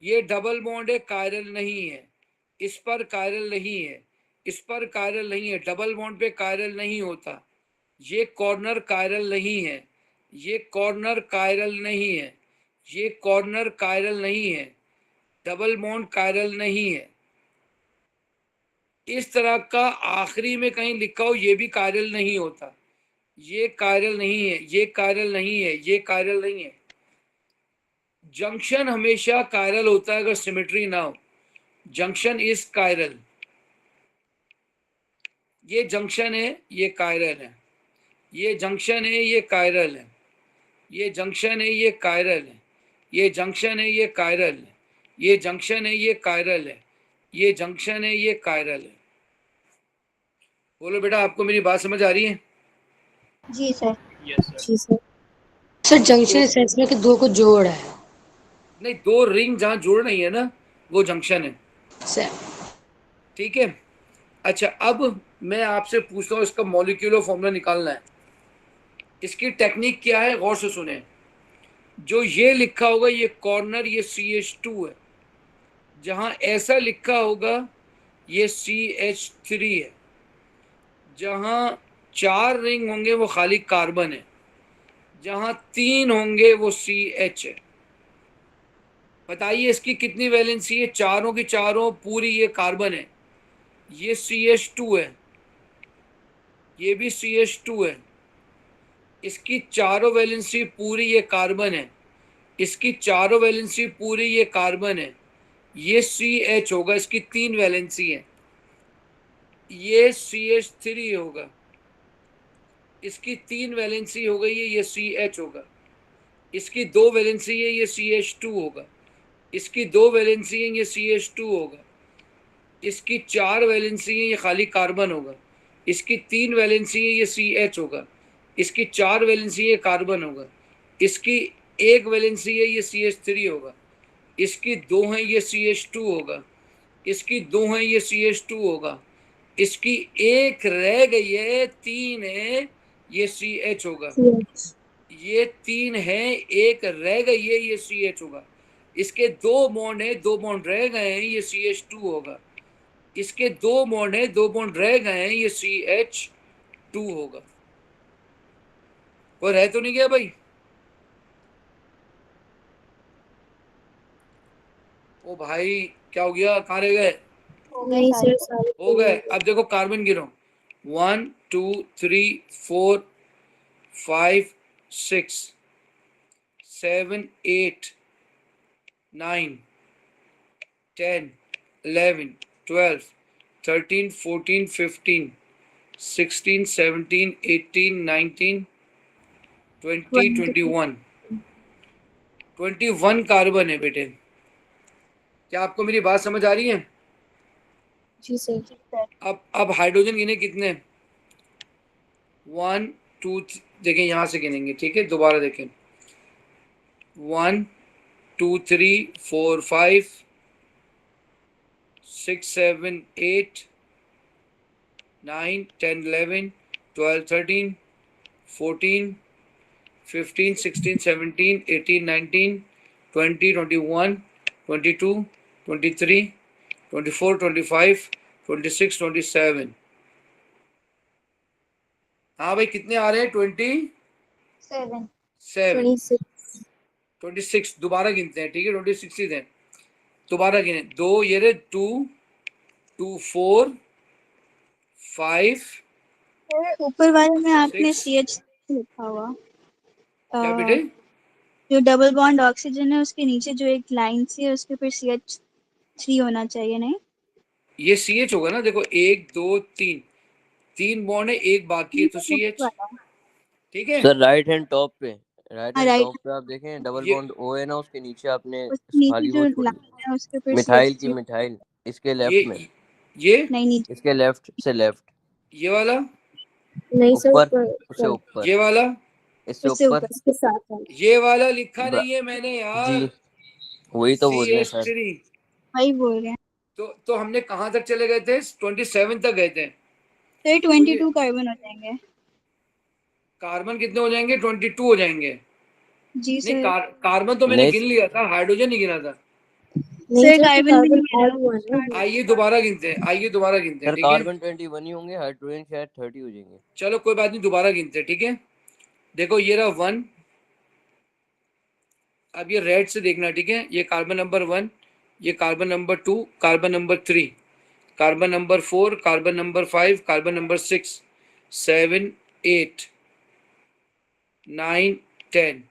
ये डबल बॉन्ड है, कायरल नहीं है। इस पर कायरल नहीं है, इस पर कायरल नहीं है, डबल बॉन्ड पे कायरल नहीं होता। ये कॉर्नर कायरल नहीं है, ये कॉर्नर कायरल नहीं है, ये कॉर्नर कायरल नहीं है, डबल बॉन्ड कायरल नहीं है। इस तरह का आखिरी में कहीं लिखा हो ये भी कायरल नहीं होता। ये कायरल नहीं है, ये कायरल नहीं है, ये कायरल नहीं है। जंक्शन हमेशा कायरल होता है अगर सिमेट्री ना हो। Junction is chiral. ये जंक्शन है, ये कायरल है। ये जंक्शन है, ये कायरल है। ये जंक्शन है, ये कायरल है। ये जंक्शन है, ये कायरल है। ये जंक्शन है, ये कायरल है। ये जंक्शन है, ये कायरल है। बोलो बेटा, आपको मेरी बात समझ आ रही है? जी सर। Yes sir. जी सर। सर जंक्शन इस सेंस में कि दो को जोड़ है नहीं, दो रिंग जहां जोड़ रही है ना, वो जंक्शन है। सर। ठीक है। अच्छा, अब मैं आपसे पूछता हूँ, इसका मॉलिक्यूलर फॉर्मूला निकालना है। इसकी टेक्निक क्या है, गौर से सुने। जो ये लिखा होगा ये कॉर्नर, ये CH2 है। जहां ऐसा लिखा होगा ये CH3 है। जहां 4 रिंग होंगे वो खाली कार्बन है। जहां 3 होंगे वो CH है। बताइए इसकी कितनी वैलेंसी है? चारों की चारों पूरी ये कार्बन है। ये CH2 है, ये भी CH2 है। इसकी चारों वैलेंसी पूरी ये कार्बन है। इसकी चारों वैलेंसी पूरी ये कार्बन है। ये CH होगा, इसकी 3 वैलेंसी है। ये CH3 होगा, इसकी 3 वैलेंसी हो गई है, ये CH होगा। इसकी 2 वैलेंसी है, ये CH2 होगा। इसकी 2 वैलेंसी है, ये CH2 होगा। इसकी 4 वैलेंसी है, ये खाली कार्बन होगा। इसकी 3 वैलेंसी है, ये CH होगा। इसकी 4 वैलेंसी है, कार्बन होगा। इसकी 1 वैलेंसी है, ये CH3 होगा। इसकी 2 है, ये CH2 होगा। इसकी 2 है, ये CH2 होगा। इसकी 1 रह गई है, 3 है, ये CH होगा। CH। ये 3 है, 1 रह गई है, ये CH होगा। इसके 2 बॉन्ड है, 2 बॉन्ड रह गए हैं, ये CH2 होगा। इसके 2 बॉन्ड है, 2 बॉन्ड रह गए हैं, ये CH2 होगा। कोई रह तो नहीं गया भाई? ओ भाई, क्या हो गया, कहाँ रह गए? नहीं सर, सारे हो पूरे गए। हो गए। अब देखो कार्बन गिनो। 1 2 3 4 5 6 7 8 9 10 11 12 13 14 15 16 17 18 19 20 21 21 कार्बन है बेटे। क्या आपको मेरी बात समझ आ रही है? जी सर। अब हाइड्रोजन गिने कितने? 1 2 देखें, यहां से गिनेंगे, ठीक है? दोबारा देखें। 1 2 3 4 5 6 7 8 9 10 11 12 13 14 15 16 17 18 19 20 21 22 23 24 25 26 27। हाँ भाई, कितने आ रहे हैं? 27 26। 26 दोबारा गिनते हैं, ठीक है? 26 ही थे, दोबारा गिने। 2 ये रहे, 2 2 4 5 ऊपर वाले में आपने 6। CH लिखा हुआ। क्या बेटे? जो डबल बॉन्ड ऑक्सीजन है उसके नीचे जो एक लाइन सी है उसके ऊपर CH3 होना चाहिए, नहीं? ये CH होगा ना, देखो 1 2 3, 3 बॉन्ड है, 1 बाकी है, तो CH, ठीक है? सर राइट हैंड टॉप पे, राइट हाँ हैंड राइट, टॉप पे आप देखें डबल ये बॉन्ड O है ना, उसके नीचे आपने उसके नीचे खाली जो वो छोड़ी, लाइन है उसके ऊपर मिथाइल की CH3। मिथाइल, इसके ये लेफ्ट में, ये नहीं नीचे। इसके लेफ्ट से लेफ्ट, ये वाला, नहीं सर, ऊपर, ऊपर उससे ऊपर, ऊपर, ये वाला, इससे उससे ऊपर, ऊपर। इसके साथ है। ये वाला लिखा ब्रा- नहीं है मैंने जी यार। वही तो बोल रहे हैं सर। CH3। वही बोल रहे हैं। तो हमने कहाँ तक चले गए थे? 27 तक गए थे। तो ये तो ये 22 कार्बन हो जाएंगे। कार्बन कितने हो जाएंगे? 22 हो जाएंगे। जी नहीं, सर। कार्बन तो मैंने नहीं गिन लिया था, हाइड्रोजन नहीं गिना था। नहीं सर सर, तो कार्बन भी कार्बन नहीं है ऐड ना। हुआ ना। आइए दोबारा गिनते हैं, आइए दोबारा गिनते हैं, सर ठीक है? कार्बन 21 ही होंगे, हाइड्रोजन शायद 30 हो जाएंगे। चलो कोई बात नहीं, दोबारा गिनते हैं, ठीक है? देखो ये रहा 1। अब ये रेड से देखना, ठीक है? ये कार्बन नंबर 1, ये carbon number 2, carbon number 3, carbon number 4, carbon number 5, carbon number 6 7 8 9 10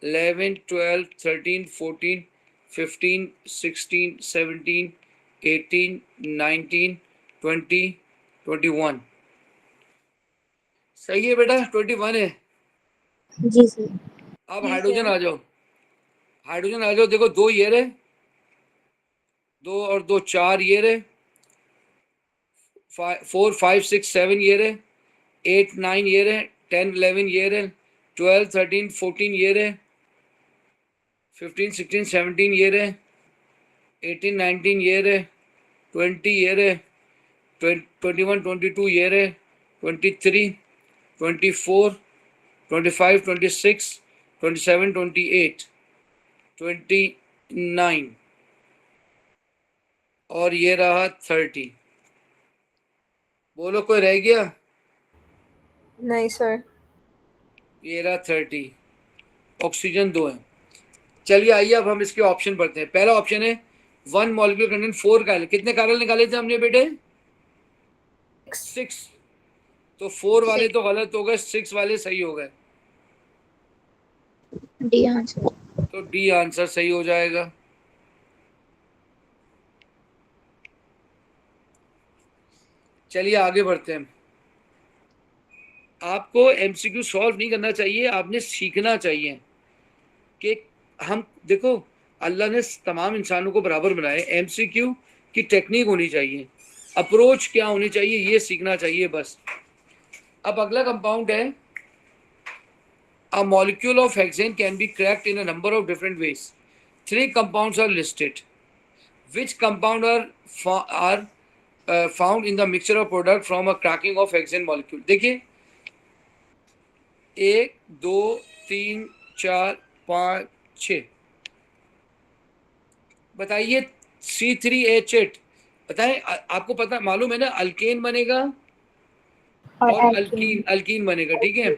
11 12 13 14 15 16 17 18 19 20 21। सही है बेटा, 21 है। जी सर। अब जी हाइड्रोजन सर। आ जाओ, हाइड्रोजन आ जाओ। देखो 2 ये रहे, 2 और 2 4 ये रहे, 4 5 6 7 ये रहे, 8 9 ये रहे, 10 11 ये रहे, 12 13 14 ये रहे, 15 16 17 ये रहे, 18 19 ये रहे, 20 ये रहे, 21 22 ये रहे, 23 24 25 26 27 28 29 और ये रहा 30। बोलो कोई रह गया? नहीं सर। ये रहा 30। ऑक्सीजन 2 है। चलिए आइए अब हम इसके ऑप्शन पढ़ते हैं। पहला ऑप्शन है 1 मॉलिक्यूलर कंटेंट 4 कार्बन। कितने कार्बन निकाले थे हमने बेटे? 6। तो 4 वाले तो गलत हो गए, 6 वाले सही हो गए। D answer. तो डी आंसर सही हो जाएगा। चलिए आगे बढ़ते हैं। आपको एमसीक्यू सॉल्व नहीं करना चाहिए, आपने सीखना चाहिए कि हम देखो अल्लाह ने तमाम इंसानों को बराबर बनाए। एमसीक्यू की टेक्निक होनी चाहिए, अप्रोच क्या होनी चाहिए ये सीखना चाहिए बस। अब अगला कंपाउंड है A molecule of hexane can be cracked in a number of different ways. 3 compounds are listed. Which compound are found in the mixture of product from a cracking of hexane molecule? देखिए 1 2 3 4 5 6 बताइए C3H8 बताएं। आपको पता मालूम है ना alkane बनेगा और अल्कीन बनेगा, ठीक है।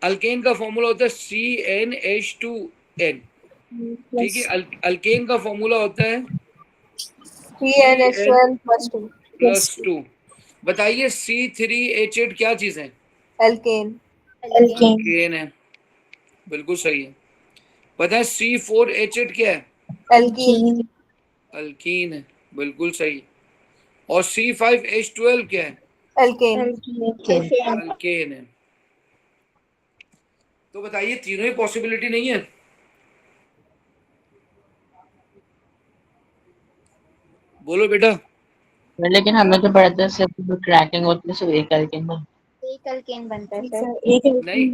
अल्केन का फॉर्मूला होता है CnH2n, ठीक है। अल्केन का फॉर्मूला होता है CnH2n+2। बताइए C3H8 क्या चीज है? अल्केन है, बिल्कुल सही है। बताएं C4H8 क्या है? अल्कीन है, बिल्कुल सही। और C5H12 क्या है? अल्केन है। तो बताइए तीनों ही पॉसिबिलिटी नहीं है? बोलो बेटा। लेकिन हमें तो पढ़ा था सिर्फ क्रैकिंग होती है सिर्फ एक अल्केन बनता है सर। नहीं,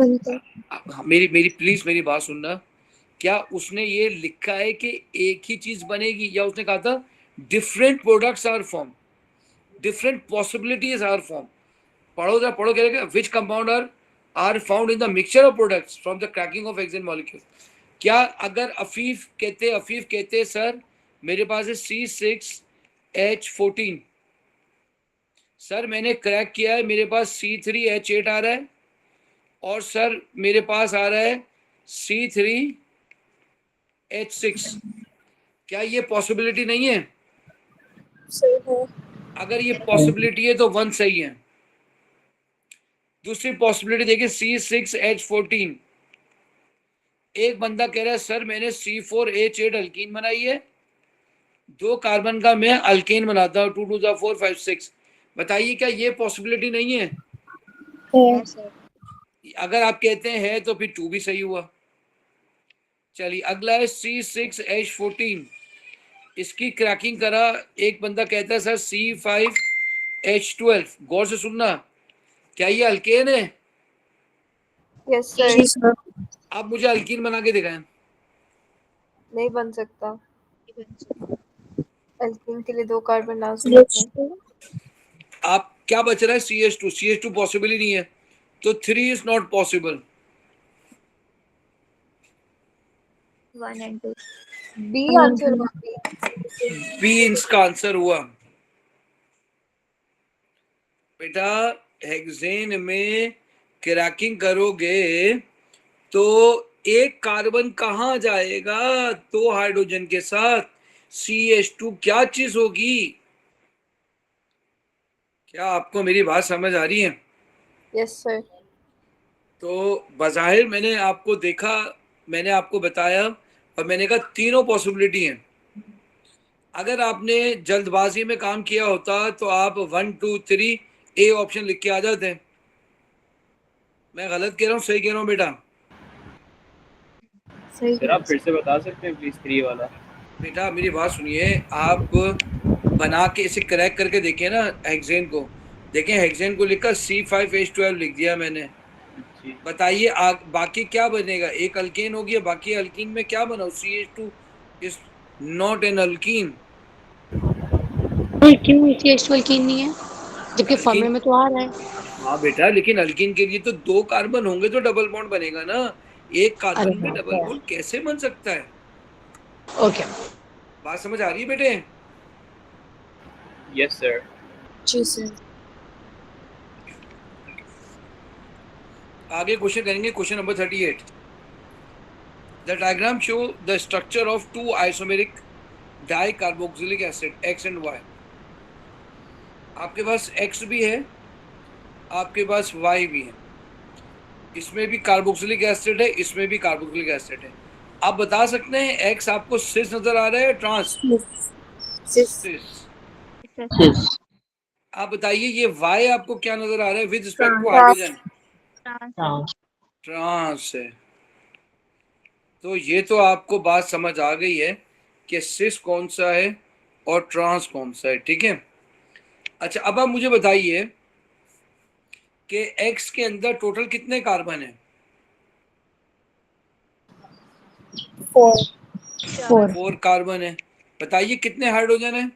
मेरी प्लीज मेरी बात सुनना। क्या उसने ये लिखा है कि एक ही चीज बनेगी, या उसने कहा था different products are form, different possibilities are form? पढ़ो जरा, पढ़ो। क्या which compound are found in the mixture of products from the cracking of hexane molecule. क्या अगर अफीफ कहते सर मेरे पास है C6H14, सर मैंने क्रैक किया है, मेरे पास C3H8 आ रहा है, और सर मेरे पास आ रहा है C3H6, क्या ये पॉसिबिलिटी नहीं है? सही है। अगर ये पॉसिबिलिटी है तो 1 सही है। दूसरी पॉसिबिलिटी देखिए C6H14, एक बंदा कह रहा है सर मैंने C4H8 अल्कीन बनाई है, 2 कार्बन का मैं अल्केन बनाता हूँ, 2 2 4 5 6। बताइए क्या ये पॉसिबिलिटी नहीं है? अगर आप कहते हैं तो फिर 2 भी सही हुआ। चलिए अगला है C6H14, इसकी क्रैकिंग करा एक बंदा कहता है सर C5H12। गौर से सुनना, क्या ये अल्केन है? Yes sir. आप मुझे अल्कीन बना के दिखाएं। नहीं बन सकता, अल्कीन के लिए 2 कार्बन लाजमी है। आप क्या बच रहा है? CH2 पॉसिबल ही नहीं है, तो 3 is not possible. 1 and 2 B answer हुआ। बी इसका आंसर हुआ। बेटा हेक्सेन में क्रैकिंग करोगे तो एक कार्बन कहाँ जाएगा 2 हाइड्रोजन के साथ? CH2 क्या चीज होगी? क्या आपको मेरी बात समझ आ रही है? Yes sir. तो बज़ाहिर मैंने आपको देखा, मैंने आपको बताया, और मैंने कहा तीनों पॉसिबिलिटी हैं। अगर आपने जल्दबाजी में काम किया होता तो आप 1 2 3 ए ऑप्शन लिख के आ जाते हैं। मैं गलत कह रहा हूँ सही कह रहा हूँ बेटा? सर आप फिर से बता सकते हैं प्लीज 3 वाला? बेटा मेरी बात सुनिए, आप बना के इसे क्रैक करके देखिए ना हेक्सेन को, देखें हेक्सेन को लिखा C5H12 लिख दिया मैंने। जी बताइए बाकी क्या बनेगा? एक अल्केन हो गया, बाकी अल्कीन में क्या बना? CH2 is not an alkyne. क्यों CH2 अल्कीन नहीं है जबकि अल्कीन फॉर्मूले में तो आ रहा है? हाँ बेटा, लेकिन अल्कीन के लिए तो 2 कार्बन होंगे तो डबल बॉन्ड बनेगा ना। एक अरे कार्बन में हाँ डबल बॉन्ड कैसे बन सकता है? ओके बात समझ आ रही है बेटे? Yes sir. जी सर। आगे क्वेश्चन करेंगे, question number 38। The diagram show the structure of 2 isomeric dicarboxylic acid X and Y। आपके पास X भी है, आपके पास Y भी है। इसमें भी कार्बोक्सिलिक एसिड है, इसमें भी कार्बोक्सिलिक एसिड है। आप बता सकते हैं X आपको सिस नजर आ रहा है ट्रांस? सिस। आप बताइए ये Y आपको क्या नजर आ रहा है with respect to hydrogen? Trans है। तो ये तो आपको बात समझ आ गई है कि सिस कौन सा है और ट्रांस कौन सा है, ठीक है। अच्छा, अब आप मुझे बताइए कि X के अंदर टोटल कितने कार्बन है? 4 कार्बन है। बताइए कितने हाइड्रोजन है?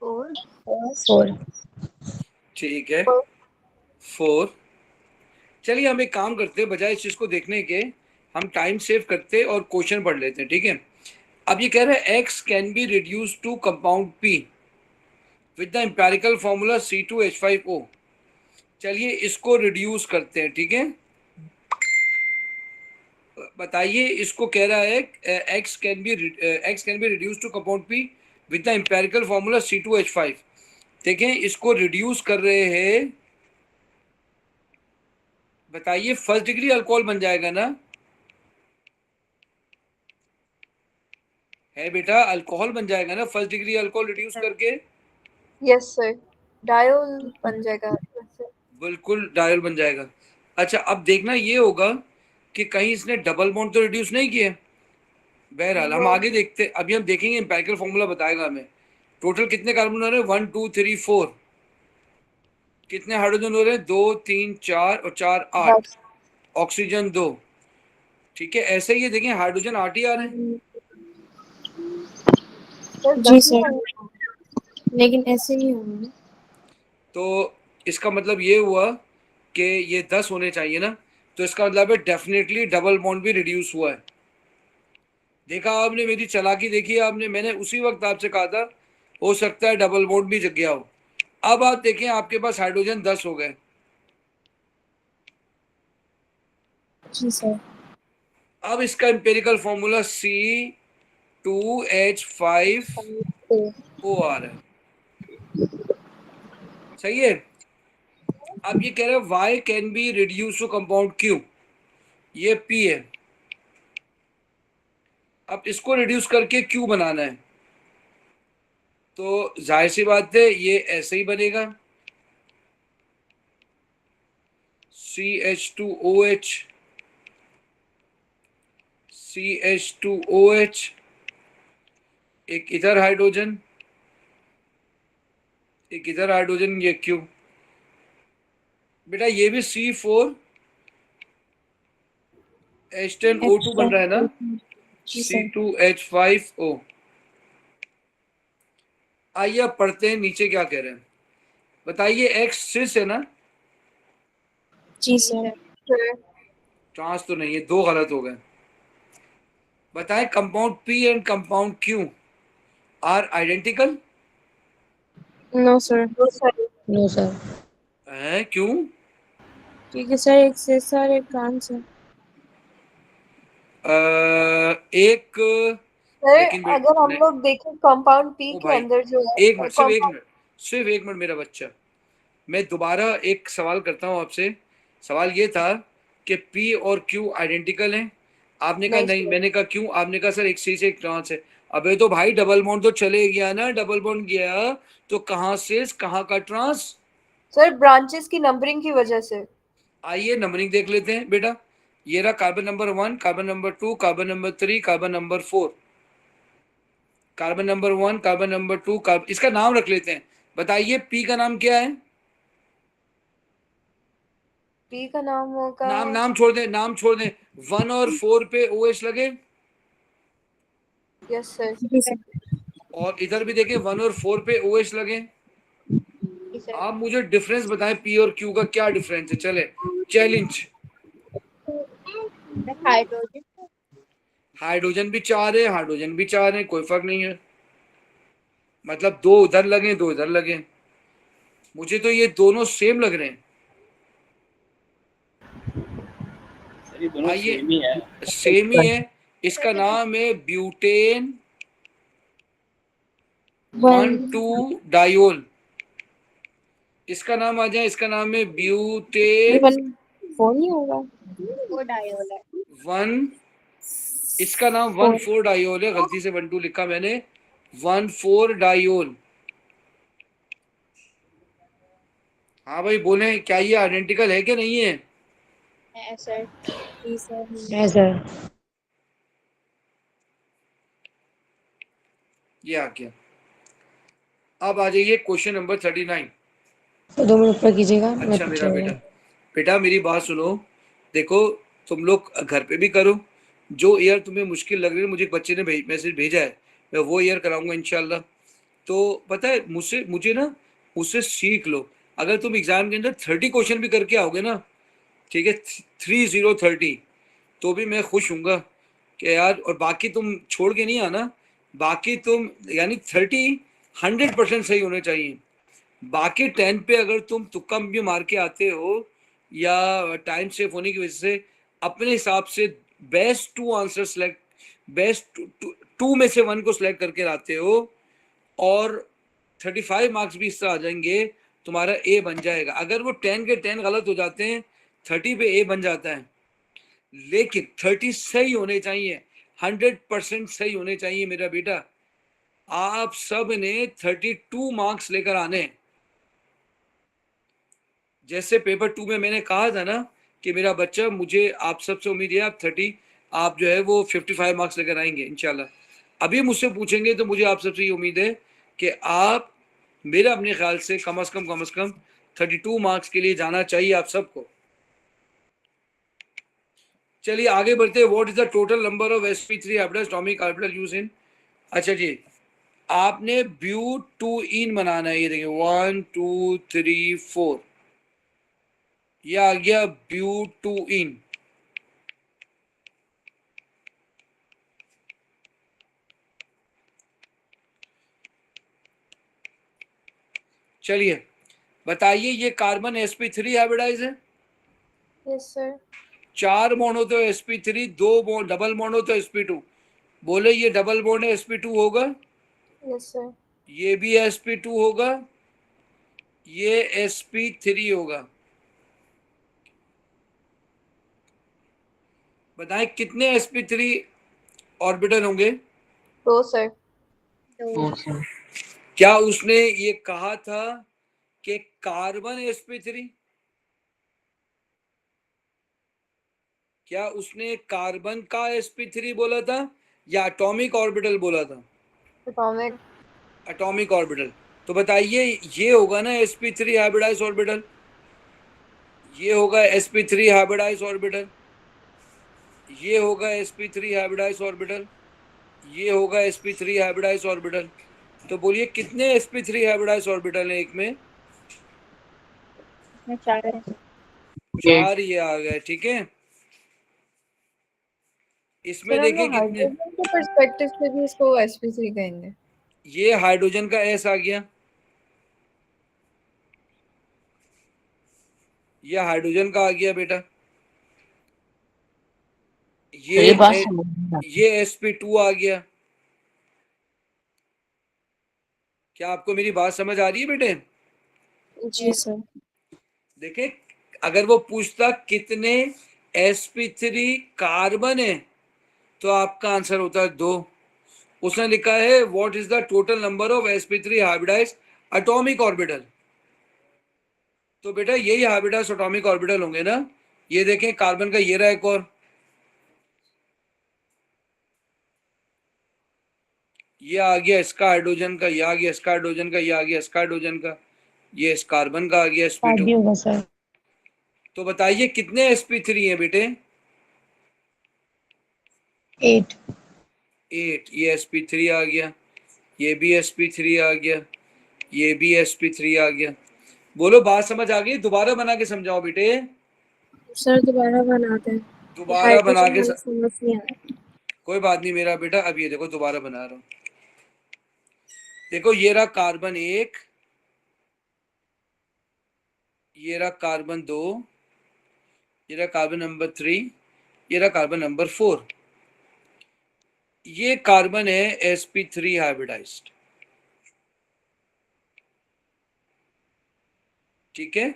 4 ठीक है, 4। चलिए हम एक काम करते हैं, बजाय इस चीज को देखने के हम टाइम सेव करते और क्वेश्चन पढ़ लेते हैं, ठीक है। अब ये कह रहे हैं X can be reduce to compound P with the empirical formula C2H5O। चलिए इसको रिड्यूस करते हैं, ठीक है। बताइए, इसको कह रहा है X can be reduce to compound P with the empirical formula C2H5। देखें इसको रिड्यूस कर रहे हैं। बताइए फर्स्ट डिग्री अल्कोहल बन जाएगा ना? है बेटा, अल्कोहल बन जाएगा ना फर्स्ट डिग्री अल्कोहल रिड्यूस करके? यस सर, डायोल बन जाएगा वैसे। बिल्कुल डायल बन जाएगा। अच्छा, अब देखना ये होगा कि कहीं इसने डबल बॉन्ड तो रिड्यूस नहीं किए। बहरहाल हम आगे देखते, अभी हम देखेंगे, एम्पेरिकल फॉर्मूला बताएगा हमें टोटल कितने कार्बन हो रहे हैं। 1 2 3 4। कितने हाइड्रोजन हो रहे हैं? 2 3 4 और 4 8। ऑक्सीजन 2। ठीक है, ऐसे ही देखें हाइड्रोजन 8 ही आ रहे हैं। जी सर, लेकिन ऐसे नहीं होगा। तो इसका मतलब ये हुआ कि ये 10 होने चाहिए ना। तो इसका मतलब है डेफिनेटली डबल बॉन्ड भी रिड्यूस हुआ है। देखा आपने मेरी चालाकी, देखी आपने, मैंने उसी वक्त आपसे कहा था हो सकता है डबल बॉन्ड भी जग गया हो। अब आप देखें आपके पास हाइड्रोजन 10 हो गए। जी सर। अब इसका एम्पेरिकल फॉर्मूला C2H5O आ रहा है, सही है। अब ये कह रहे हैं Y can be reduce to compound Q, ये P है। अब इसको रिड्यूस करके Q बनाना है, तो जाहिर सी बात है ये ऐसे ही बनेगा CH2OH CH2OH। एक इधर हाइड्रोजन, एक इधर हाइड्रोजन, ये Q। बेटा ये भी C4H10O2 बन रहा है ना, C2H5O। आइए अब पढ़ते हैं नीचे क्या कह रहे हैं। बताइए X सिस है ना? जी सर। ट्रांस तो नहीं है, 2 गलत हो गए। बताएं compound P and compound Q are identical? No sir. No sir. है क्यों? क्योंकि सर एक सिस और एक ट्रांस है। एक, सर लेकिन अगर हम लोग देखें कंपाउंड पी ओ के भाई, अंदर जो है एक मिनट, सिर्फ एक मिनट मेरा बच्चा। मैं दोबारा एक सवाल करता हूँ आपसे। सवाल ये था कि P और Q आइडेंटिकल हैं। आपने कहा नहीं, मैंने कहा क्यों? आपने कहा सर एक सी से एक ट्रांस है। अबे तो भाई डबल बॉन्ड तो चले गया ना, डबल बॉन्ड गया तो कहाँ से कहाँ का ट्रांस? सर ब्रांचेस की नंबरिंग की वजह से। आइए नंबरिंग देख लेते हैं बेटा। ये रहा carbon number 1, carbon number 2, carbon number 3, carbon number 4। Carbon number 1, carbon number 2, इसका नाम रख लेते हैं। बताइए पी का नाम क्या है? पी का नाम होगा, नाम छोड़ दें, नाम छोड़ दें। 1 और 4 पे OH लगे, यस सर, जी सर। और इधर भी देखें 1 और 4 पे OH लगे। आप मुझे डिफरेंस बताएं पी और क्यू का क्या डिफरेंस है। चले, चैलेंज। हाइड्रोजन हाइड्रोजन भी 4 है, हाइड्रोजन भी 4 है, कोई फर्क नहीं है। मतलब 2 उधर लगे, 2 इधर लगे। मुझे तो ये दोनों सेम लग रहे हैं। सर ये दोनों आइए, सेम ही है। सेम ही है। इसका नाम है ब्यूटेन 1,2 डायोल। इसका नाम आ जाए, इसका नाम है ब्यूटेन 1,4 नहीं होगा, वो डायोल है। 1, इसका नाम 1,4 डायोल है। गलती से 1,2 लिखा मैंने, 1,4 डायोल। हाँ भाई बोले, क्या ये आइडेंटिकल है कि नहीं है? सर जी सर। है सर। ये आ गया। अब आ जाइए क्वेश्चन नंबर 39। तो 2 मिनट ऊपर कीजिएगा। मैं अच्छा पूछ मेरा रही बेटा, हूँ। बेटा मेरी बात सुनो। देखो, तुम लोग घर पे भी करो। जो ईयर तुम्हें मुश्किल लग रही है, मुझे एक बच्चे ने मैसेज भेजा है, मैं वो ईयर कराऊंगा इंशाल्लाह। तो पता है, मुझे ना, उससे सीख लो। अगर तुम एग्जाम के अंदर 30 क्वेश्चन भी करके आओगे ना, ठीक है, 30, तो भी मैं खुश हूँगा कि यार। और बाकी तुम छोड़ के नहीं आना, बाकी तुम यानी 30 100% सही होने चाहिए। बाकी 10 पे अगर तुम तुक्का भी मार के आते हो या टाइम सेव होने की वजह से अपने हिसाब से बेस्ट 2 आंसर सेलेक्ट, बेस्ट 2 में से 1 को सिलेक्ट करके लाते हो, और 35 मार्क्स भी इससे आ जाएंगे, तुम्हारा ए बन जाएगा। अगर वो 10 के 10 गलत हो जाते हैं, 30 पे ए बन जाता है। लेकिन 30 सही होने चाहिए, 100% सही होने चाहिए मेरा बेटा। आप सब ने 32 मार्क्स लेकर आने हैं। जैसे पेपर 2 में मैंने कहा था ना कि मेरा बच्चा, मुझे आप सबसे उम्मीद है आप जो है वो 55 मार्क्स लेकर आएंगे इंशाल्लाह। अभी मुझसे पूछेंगे तो मुझे आप सबसे ये उम्मीद है कि आप, मेरा अपने ख्याल से कम से कम 32 मार्क्स के लिए जाना चाहिए आप सबको। चलिए आगे बढ़ते हैं। What is the total number of sp3 hybrid atomic orbital use in. अच्छा जी, आपने ब्यूट-2-इन बनाना है। ये देखिए 1 2 3 4, ये आ गया ब्यूट-2-इन। चलिए बताइए, ये कार्बन sp3 हाइब्रिडाइज है। यस सर, 4 बॉन्ड हो तो sp3, 2 बॉन्ड डबल बॉन्ड हो तो sp2। बोले ये डबल बॉन्ड है, sp2 होगा। यस सर, ये भी sp2 होगा, ये sp3 होगा। बताएं कितने sp3 ऑर्बिटल होंगे? 2 सर, क्या उसने ये कहा था कि कार्बन sp3? क्या उसने कार्बन का sp3 बोला था या एटॉमिक ऑर्बिटल बोला था? Atomic, atomic orbital. तो बताइए, ये होगा ना sp3 हाइब्रिडाइज ऑर्बिटल, ये होगा sp3 हाइब्रिडाइज ऑर्बिटल, ये होगा sp3 हाइब्रिडाइज ऑर्बिटल, ये होगा sp3 हाइब्रिडाइज ऑर्बिटल। तो बोलिए कितने sp3 हाइब्रिडाइज ऑर्बिटल है एक में? 4 है। 4 ये आ गए, ठीक है। इसमें सर हम देखिए लोग कितने, हाइड्रोजन के पर्सपेक्टिव से भी इसको sp3 कहेंगे। ये हाइड्रोजन का S आ गया, ये हाइड्रोजन का आ गया बेटा, ये sp2 आ गया। क्या आपको मेरी बात समझ आ रही है बेटे? जी सर। देखे, अगर वो पूछता कितने sp3 कार्बन है तो आपका आंसर होता है 2। उसने लिखा है what is the total number of sp3 hybridize atomic orbital. तो बेटा यही हाइब्रिडाइज एटॉमिक ऑर्बिटल होंगे ना। ये देखें कार्बन का ये रहा एक और, ये आ गया इसका हाइड्रोजन का, ये आ गया इसका हाइड्रोजन का, ये आ गया इसका हाइड्रोजन का, ये इस कार्बन का आ गया sp2। भी होगा सर। तो बताइए कितने sp3 हैं बेटे? 8। 8। ये sp3 आ गया, ये भी sp3 आ गया, ये भी sp3 आ गया। बोलो बात समझ आ गई? दोबारा बना के समझाओ बेटे। सर दोबारा बनाते हैं, दोबारा बना के हाइड्रोजन वाला समझ नहीं आ रहा। कोई बात नहीं मेरा बेटा, अब ये देखो दोबारा बना रहा हूं। देखो ये रहा कार्बन 1, ये रहा कार्बन 2, ये रहा कार्बन नंबर 3, ये रहा कार्बन नंबर 4। ये कार्बन है sp3 हाइब्रिडाइज्ड, ठीक है।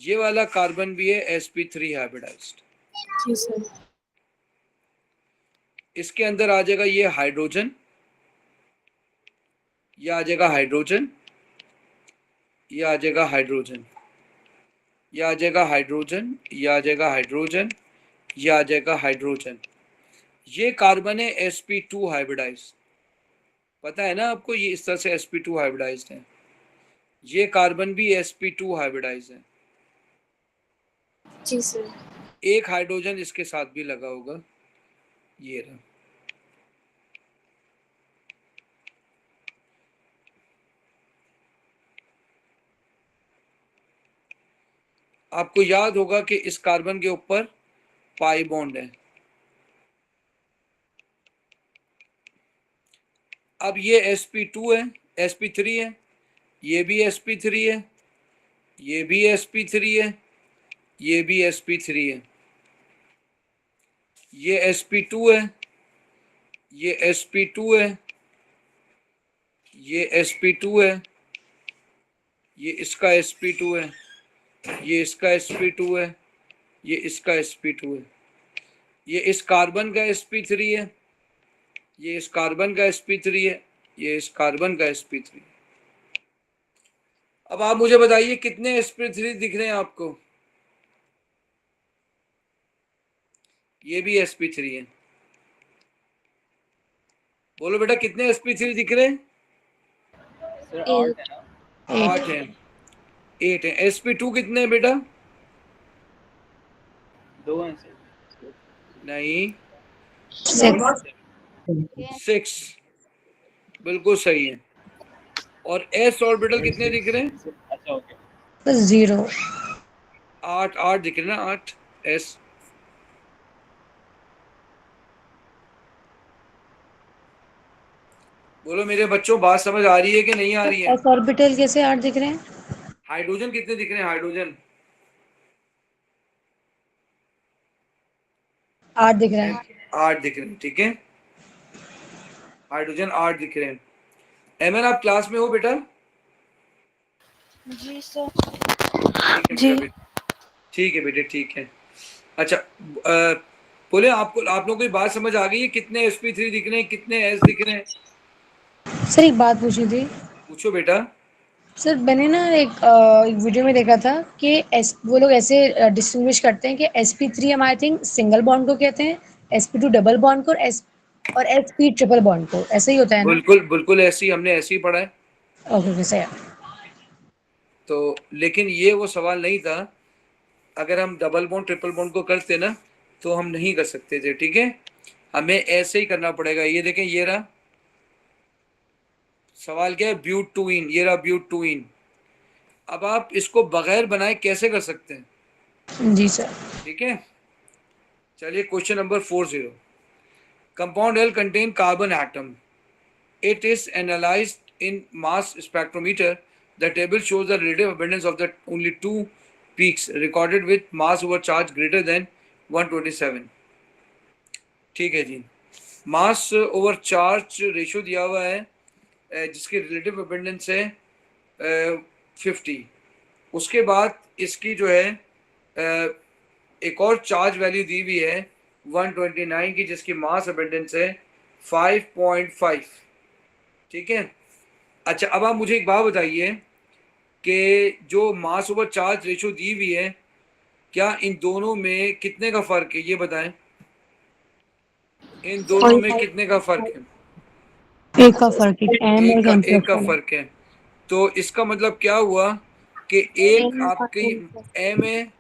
ये वाला कार्बन भी है sp3 हाइब्रिडाइज्ड। जी सर। इसके अंदर आ जाएगा ये हाइड्रोजन, ये आ जाएगा हाइड्रोजन, ये आ जाएगा हाइड्रोजन, ये आ जाएगा हाइड्रोजन, ये आ जाएगा हाइड्रोजन, ये आ जाएगा हाइड्रोजन। ये कार्बन है sp2 हाइब्रिडाइज्ड, पता है ना आपको, ये इस तरह से sp2 हाइब्रिडाइज्ड है। ये कार्बन भी sp2 हाइब्रिडाइज्ड है। जी सर। एक हाइड्रोजन इसके साथ भी लगा होगा, ये रहा। आपको याद होगा कि इस कार्बन के ऊपर पाई बॉन्ड है। अब ये sp2 है, sp3 है, ये भी sp3 है, ये भी sp3 है, ये भी sp3 है, ये sp2 है, ये sp2 है, ये sp2 है, ये इसका sp2 है, ये इसका sp2 है, ये इसका sp2 है, ये इस कार्बन का sp3 है, ये इस कार्बन का sp3 है, ये इस कार्बन का sp3 है। अब आप मुझे बताइए कितने sp3 दिख रहे हैं आपको? ये भी sp3 है। बोलो बेटा कितने sp3 दिख रहे हैं? सर 8 है ना? 8 है। 8 है। sp2 कितने हैं बेटा? 2 हैं सर। नहीं, 6। 6 बिल्कुल सही है। और s ऑर्बिटल कितने दिख रहे हैं? अच्छा ओके। 0। 8 दिख रहे हैं ना, 8 s। बोलो मेरे बच्चों बात समझ आ रही है कि नहीं आ रही है? एस ऑर्बिटल कैसे 8 दिख रहे हैं? हाइड्रोजन कितने दिख रहे हैं? हाइड्रोजन 8 दिख रहे हैं। 8 दिख रहे हैं, ठीक है। हाइड्रोजन 8 दिख रहे हैं। एमएन आप क्लास में हो बेटा? जी सर। ठीक है जी। बेटा, ठीक है बेटे, ठीक है। अच्छा बोले आपको, आप लोगों को ये बात समझ आ गई है? कितने sp3 दिख रहे हैं, कितने s दिख रहे हैं? सर एक बात पूछी थी। पूछो बेटा। सर मैंने ना एक वीडियो में देखा था कि वो लोग ऐसे डिस्टिंग्विश करते हैं कि sp3 हम आई थिंक सिंगल बॉन्ड को कहते हैं, sp2 डबल बॉन्ड को, और sp ट्रिपल बॉन्ड को, ऐसे ही होता है ना? बिल्कुल बिल्कुल ऐसे ही, हमने ऐसे ही पढ़ा है। Okay sir. तो लेकिन ये वो सवाल नहीं था। अगर हम डबल बॉन्ड ट्रिपल बॉन्ड को करते ना तो हम नहीं कर सकते थे, ठीक है। हमें ऐसे ही करना पड़ेगा। ये देखें, ये रहा सवाल क्या है, ब्यूटूइन, ये रहा ब्यूटूइन। अब आप इसको बगैर बनाए कैसे कर सकते हैं? जी सर। ठीक है, चलिए question number 40। Compound L contain carbon atom. It is analyzed in mass spectrometer. The table shows the relative abundance of the only two peaks recorded with mass over charge greater than 127. ठीक है जी, मास over charge ratio दिया हुआ है जिसकी relative abundance है 50। उसके बाद इसकी जो है एक और चार्ज वैल्यू दी हुई है 129 की, जिसकी मास अबेंडेंस है 5.5, ठीक है। अच्छा अब आप मुझे एक बात बताइए कि जो मास ओवर चार्ज रेशियो दी हुई है, क्या इन दोनों में कितने का फर्क है? ये बताएं, इन दोनों में कितने का फर्क है? एक का फर्क है, एम और एम एक का प्लस फर्क है। तो इसका मतलब क्या हुआ कि एक आपकी एम है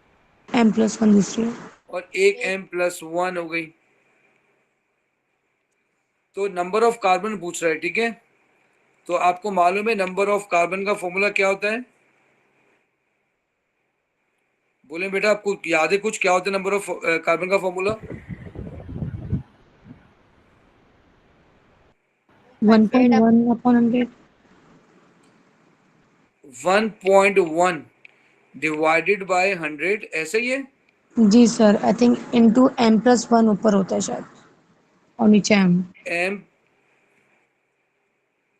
एम प्लस वन दूसरी है। और एक m+1 हो गई। तो नंबर ऑफ कार्बन पूछ रहा है, ठीक है। तो आपको मालूम है नंबर ऑफ कार्बन का फॉर्मूला क्या होता है? बोले बेटा, आपको याद है कुछ क्या होता है नंबर ऑफ कार्बन का फॉर्मूला? 1.1 अपॉन 100। 1.1 डिवाइडेड बाय 100, ऐसा ही है। जी sir, I think into M plus one ऊपर होता है शायद, और नीचे एम। m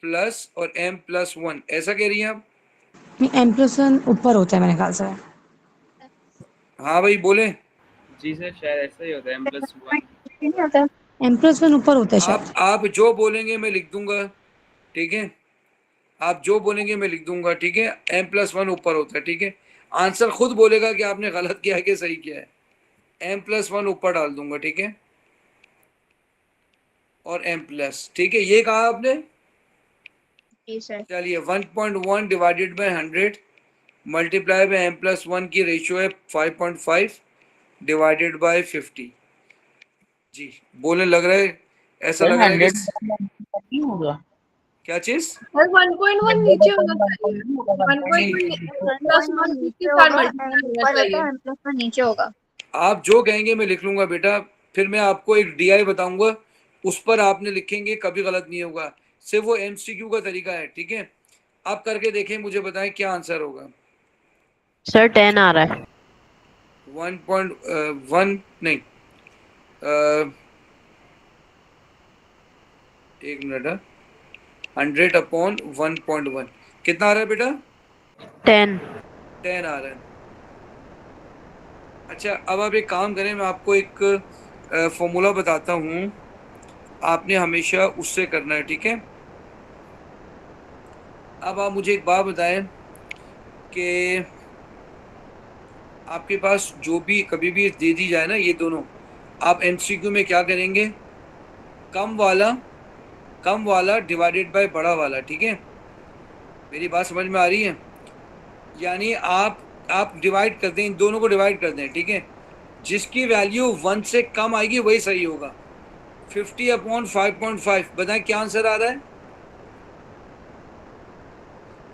प्लस और m+1, ऐसा कह रही हैं आप? नहीं, एम प्लस वन ऊपर होता है मेरे ख्याल से। हाँ भाई बोले। जी सर, शायद ऐसा ही होता है, m+1। नहीं होता। एम प्लस वन ऊपर होता है शायद। आप जो बोलेंगे मैं लिख दूंगा, ठीक है। आप जो बोलेंगे मैं लिख दूंगा, ठीक है। m+1 ऊपर होता है, ठीक है। आंसर खुद बोलेगा कि आपने गलत किया है कि सही किया है। m+1 ऊपर डाल दूंगा, ठीक है। और m+, ठीक है, ये कहा आपने। चलिए 1.1 divided by 100 multiply by m+1 की रेशियो है 5.5 डिवाइडेड बाय 50। जी बोलने लग रहा है, ऐसा सर लग रहा है 100 कि नहीं होगा। क्या चीज? और 1.1 नीचे होना चाहिए। 1.1 प्लस 1 के साथ मल्टीप्लाई होना चाहिए। M+1 नीचे होगा। आप जो कहेंगे मैं लिख लूंगा बेटा। फिर मैं आपको एक DI बताऊंगा, उस पर आपने लिखेंगे, कभी गलत नहीं होगा। सिर्फ वो MCQ का तरीका है, ठीक है। आप करके देखें, मुझे बताएं क्या आंसर होगा। सर 10 आ रहा है। 1.1 नहीं, एक मिनट। 100 अपॉन 1.1 कितना आ रहा है बेटा? 10। 10 आ रहा है। अच्छा, अब आप एक काम करें, मैं आपको एक फॉर्मूला बताता हूँ, आपने हमेशा उससे करना है, ठीक है। अब आप मुझे एक बात बताएं कि आपके पास जो भी कभी भी दे दी जाए ना, ये दोनों, आप MCQ में क्या करेंगे? कम वाला डिवाइडेड बाय बड़ा वाला, ठीक है। मेरी बात समझ में आ रही है? यानी आप डिवाइड कर दें, इन दोनों को डिवाइड कर दें, ठीक है। जिसकी वैल्यू 1 से कम आएगी वही सही होगा। 50 अपॉन 5.5, बताएं क्या आंसर आ रहा है?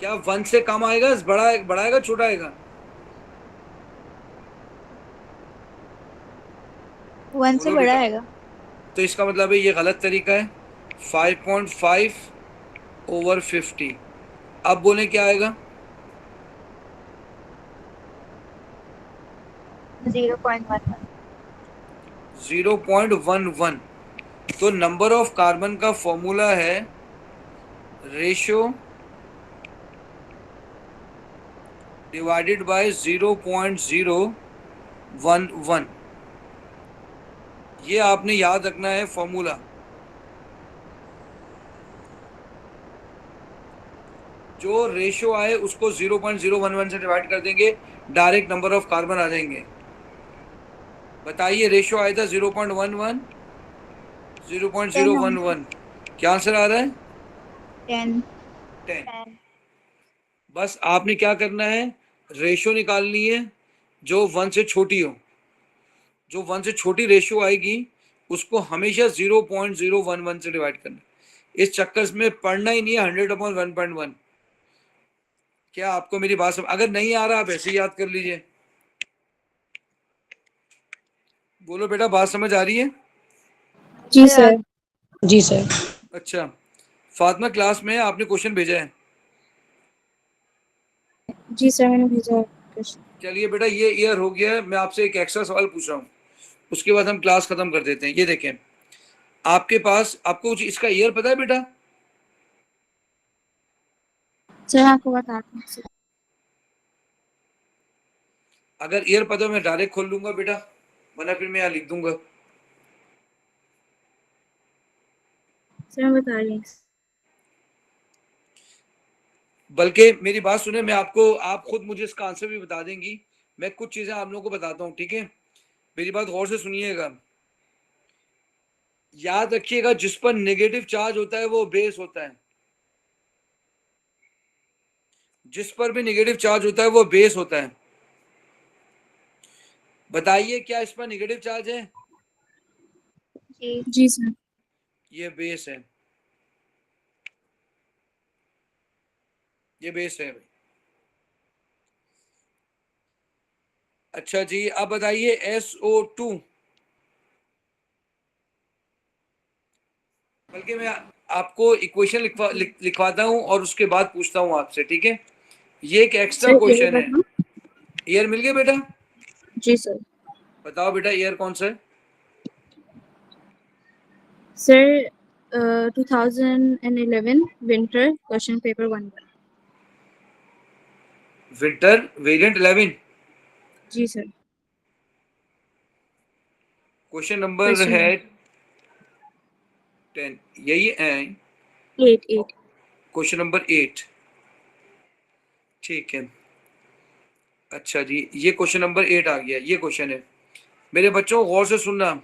क्या 1 से कम आएगा, बड़ा आएगा, छोटा आएगा? 1 से बोलो बड़ा बेटा। आएगा। तो इसका मतलब है ये गलत तरीका है। 5.5 ओवर 50, अब बोले क्या आएगा? 0.11। 0.11। तो नंबर ऑफ कार्बन का फॉर्मूला है रेशियो डिवाइडेड बाय 0.011। ये आपने याद रखना है फॉर्मूला। जो रेशियो आए उसको 0.011 से डिवाइड कर देंगे, डायरेक्ट नंबर ऑफ कार्बन आ जाएंगे। बताइए, रेशियो आया था 0.11, 0.011, क्या आंसर आ रहा है? 10। 10। बस आपने क्या करना है, रेशियो निकालनी है जो 1 से छोटी हो। जो 1 से छोटी रेशियो आएगी उसको हमेशा 0.011 से डिवाइड करना। इस चक्कर में पढ़ना ही नहीं है 100/1.1। क्या आपको मेरी बात समझ? अगर नहीं आ रहा आप ऐसे ही याद कर लीजिए। बोलो बेटा, बात समझ आ रही है? जी सर। जी सर। अच्छा, फातिमा क्लास में आपने क्वेश्चन भेजा है? जी सर, मैंने भेजा है क्वेश्चन। चलिए बेटा, ये ईयर हो गया है। मैं आपसे एक एक्स्ट्रा सवाल पूछ रहा हूँ, उसके बाद हम क्लास खत्म कर देते हैं। ये देखें, आपके पास, आपको कुछ इसका ईयर पता है बेटा? सर आपको बताता हूँ। अगर ईयर पता है मैं डायरेक्ट खोल लूंगा बेटा, वरना फिर मैं यहाँ लिख दूंगा। सर मैं बता रही हूँ। बल्कि मेरी बात सुने, मैं आपको, आप खुद मुझे इसका आंसर भी बता देंगी। मैं कुछ चीजें आप लोगों को बताता हूँ, ठीक है। मेरी बात गौर से सुनिएगा। याद रखिएगा, जिस पर नेगेटिव चार्ज होता है वो बेस होता है। जिस पर भी नेगेटिव चार्ज होता है वो बेस होता है। बताइए क्या इस पर नेगेटिव चार्ज है? जी सर। ये बेस है, ये बेस है। अच्छा जी, अब बताइए SO2, बल्कि मैं आपको इक्वेशन लिखवाता हूं और उसके बाद पूछता हूं आपसे, ठीक है? ये एक एक्स्ट्रा सर क्वेश्चन है। ईयर मिल गया बेटा? जी सर। बताओ बेटा, ईयर कौन सा है? Sir 2011 winter question paper 1। Winter variant 11। जी सर। क्वेश्चन नंबर है 10, यही है। 8। क्वेश्चन नंबर 8, ठीक है। अच्छा जी, ये क्वेश्चन नंबर 8 आ गया। ये क्वेश्चन है, मेरे बच्चों गौर से सुनना।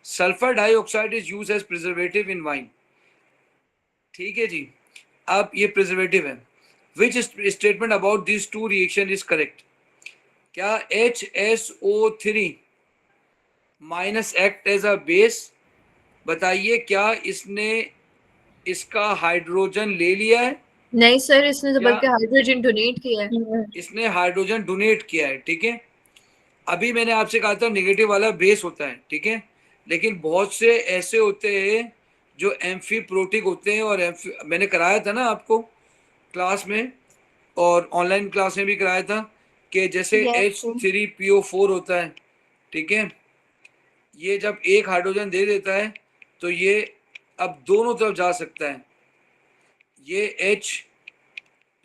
Sulphur dioxide is use as preservative in wine, ठीक है जी। अब ये प्रिजर्वेटिव है। Which statement about this two reaction is correct? क्या HSO3 minus act as a base? बताइए, क्या इसने इसका हाइड्रोजन ले लिया है? नहीं सर, इसने तो क्या बल्कि हाइड्रोजन डोनेट किया है। इसने हाइड्रोजन डोनेट किया है, ठीक है। अभी मैंने आपसे कहा था नेगेटिव वाला बेस होता है, ठीक है। लेकिन बहुत से ऐसे होते हैं जो एम्फीप्रोटिक होते हैं, और मैंने कराया था ना आपको क्लास में, और ऑनलाइन क्लास में भी कराया था, कि जैसे H3PO4 होता है, ठीक है। ये जब एक हाइड्रोजन दे देता है तो ये अब दोनों तरफ जा सकता है। ये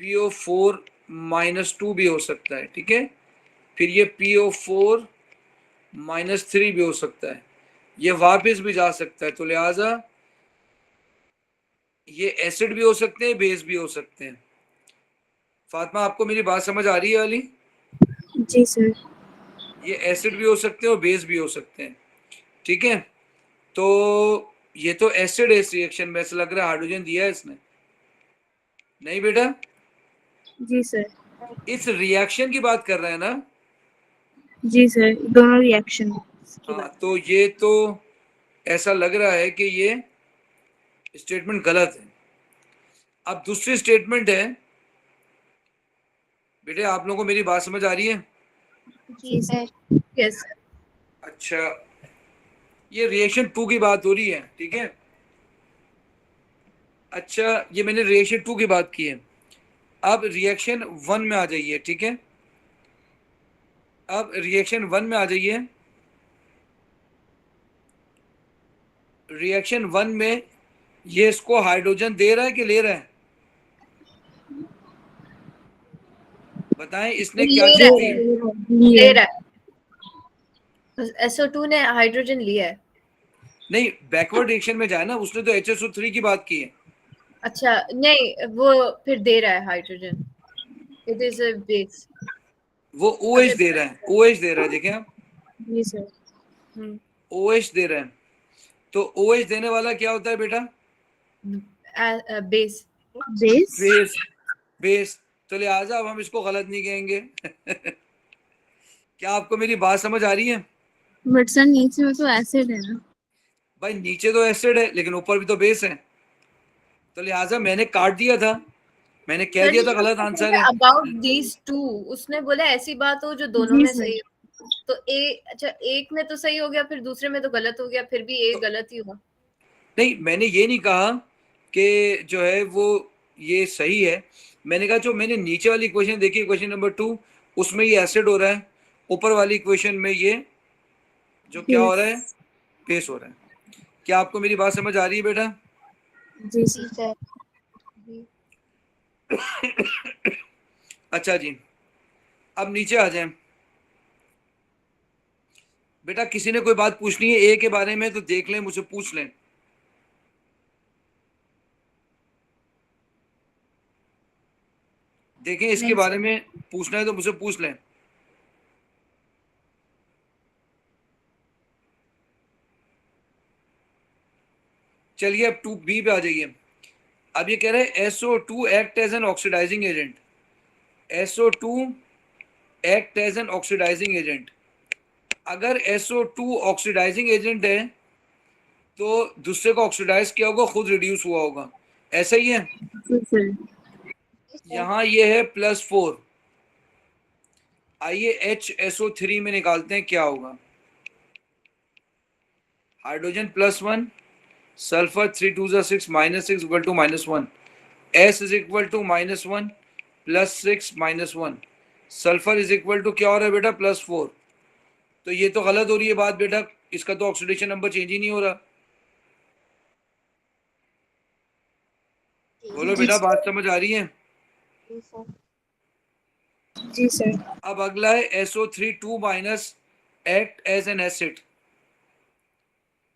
HPO4 -2 भी हो सकता है, ठीक है। फिर ये PO4 -3 भी हो सकता है। ये वापस भी जा सकता है। तो लिहाजा ये एसिड भी हो सकते हैं, बेस भी हो सकते हैं। फातिमा, आपको मेरी बात समझ आ रही है वाली? जी सर। ये एसिड भी हो सकते हैं और बेस भी हो सकते हैं, ठीक है। तो ये तो एसिड है इस रिएक्शन में, ऐसा लग रहा है हाइड्रोजन दिया है इसने। नहीं बेटा, जी सर। इस रिएक्शन की बात कर रहे हैं ना? जी सर, दोनों रिएक्शन की हाँ, बात। तो ये तो ऐसा लग रहा है कि ये स्टेटमेंट गलत है। अब दूसरी स्टेटमेंट है, बेटे आप लोगों को मेरी बात समझ आ रही है? जी सर। यस। अच्छा, ये रिएक्शन 2 की बात हो रही है, ठीक है। अच्छा, ये मैंने रिएक्शन 2 की बात की है। अब रिएक्शन 1 में आ जाइए, ठीक है। अब रिएक्शन 1 में आ जाइए। रिएक्शन 1 में ये इसको हाइड्रोजन दे रहा है कि ले रहा है? बताएं, इसने क्या ले चीज रहा दी? है, ले रहा है। SO2 ने हाइड्रोजन लिया है। नहीं, बैकवर्ड रिएक्शन में जाए ना, उसने तो HSO3 की बात की है। अच्छा नहीं, वो फिर दे रहा है hydrogen. It is a base. वो OH दे रहा है, OH दे रहा है, देखें आप, जी सर। OH दे रहा है। तो OH देने वाला क्या होता है बेटा? बेस। बेस। बेस। बेस। तो लिहाजा अब हम इसको गलत नहीं कहेंगे। क्या आपको मेरी बात समझ आ रही है? बट सर नीचे में तो एसिड है ना। भाई नीचे तो एसिड है, लेकिन ऊपर भी तो बेस है। तो लिहाजा मैंने काट दिया था, मैंने कह दिया था गलत आंसर है। अबाउट दीज टू उसने बोला ऐसी बात हो जो दोनों जी में सर। सही हो। तो अच्छा एक में तो सही हो गया, फिर दूसरे में तो गलत हो गया, फिर भी एक गलत ही हुआ। नहीं, मैंने ये नहीं कहा कि जो है वो ये सही है। मैंने कहा जो मैंने नीचे वाली इक्वेशन देखी, इक्वेशन नंबर 2, उसमें ये एसिड हो रहा है। ऊपर वाली इक्वेशन में ये जो क्या हो रहा है, बेस हो रहा है। क्या आपको मेरी बात समझ आ रही है बेटा? जी सर। अच्छा जी, अब नीचे आ जाएं। बेटा किसी ने कोई बात पूछनी है ए के बारे में तो देख लें, मुझसे पूछ लें। देखें, इसके बारे में पूछना है तो मुझसे पूछ लें। चलिए अब 2B पे आ जाइए। अब ये कह रहे हैं SO2 act as an oxidising agent. SO2 act as an oxidising agent. अगर SO2 ऑक्सीडाइजिंग एजेंट है तो दूसरे को ऑक्सीडाइज किया होगा, खुद रिड्यूस हुआ होगा, ऐसा ही है। यहाँ ये है +4। आइए HSO3 में निकालते हैं क्या होगा। Hydrogen +1, sulphur 3 2 6 -6 equal to -1, S is equal to -1 +6 -1, sulphur is equal to क्या हो रहा है बेटा +4। तो ये तो गलत हो रही है बात बेटा, इसका तो ऑक्सीडेशन नंबर चेंज ही नहीं हो रहा। बोलो बेटा बात समझ आ रही है? जी सर। अब अगला है SO3 2- act as N acid.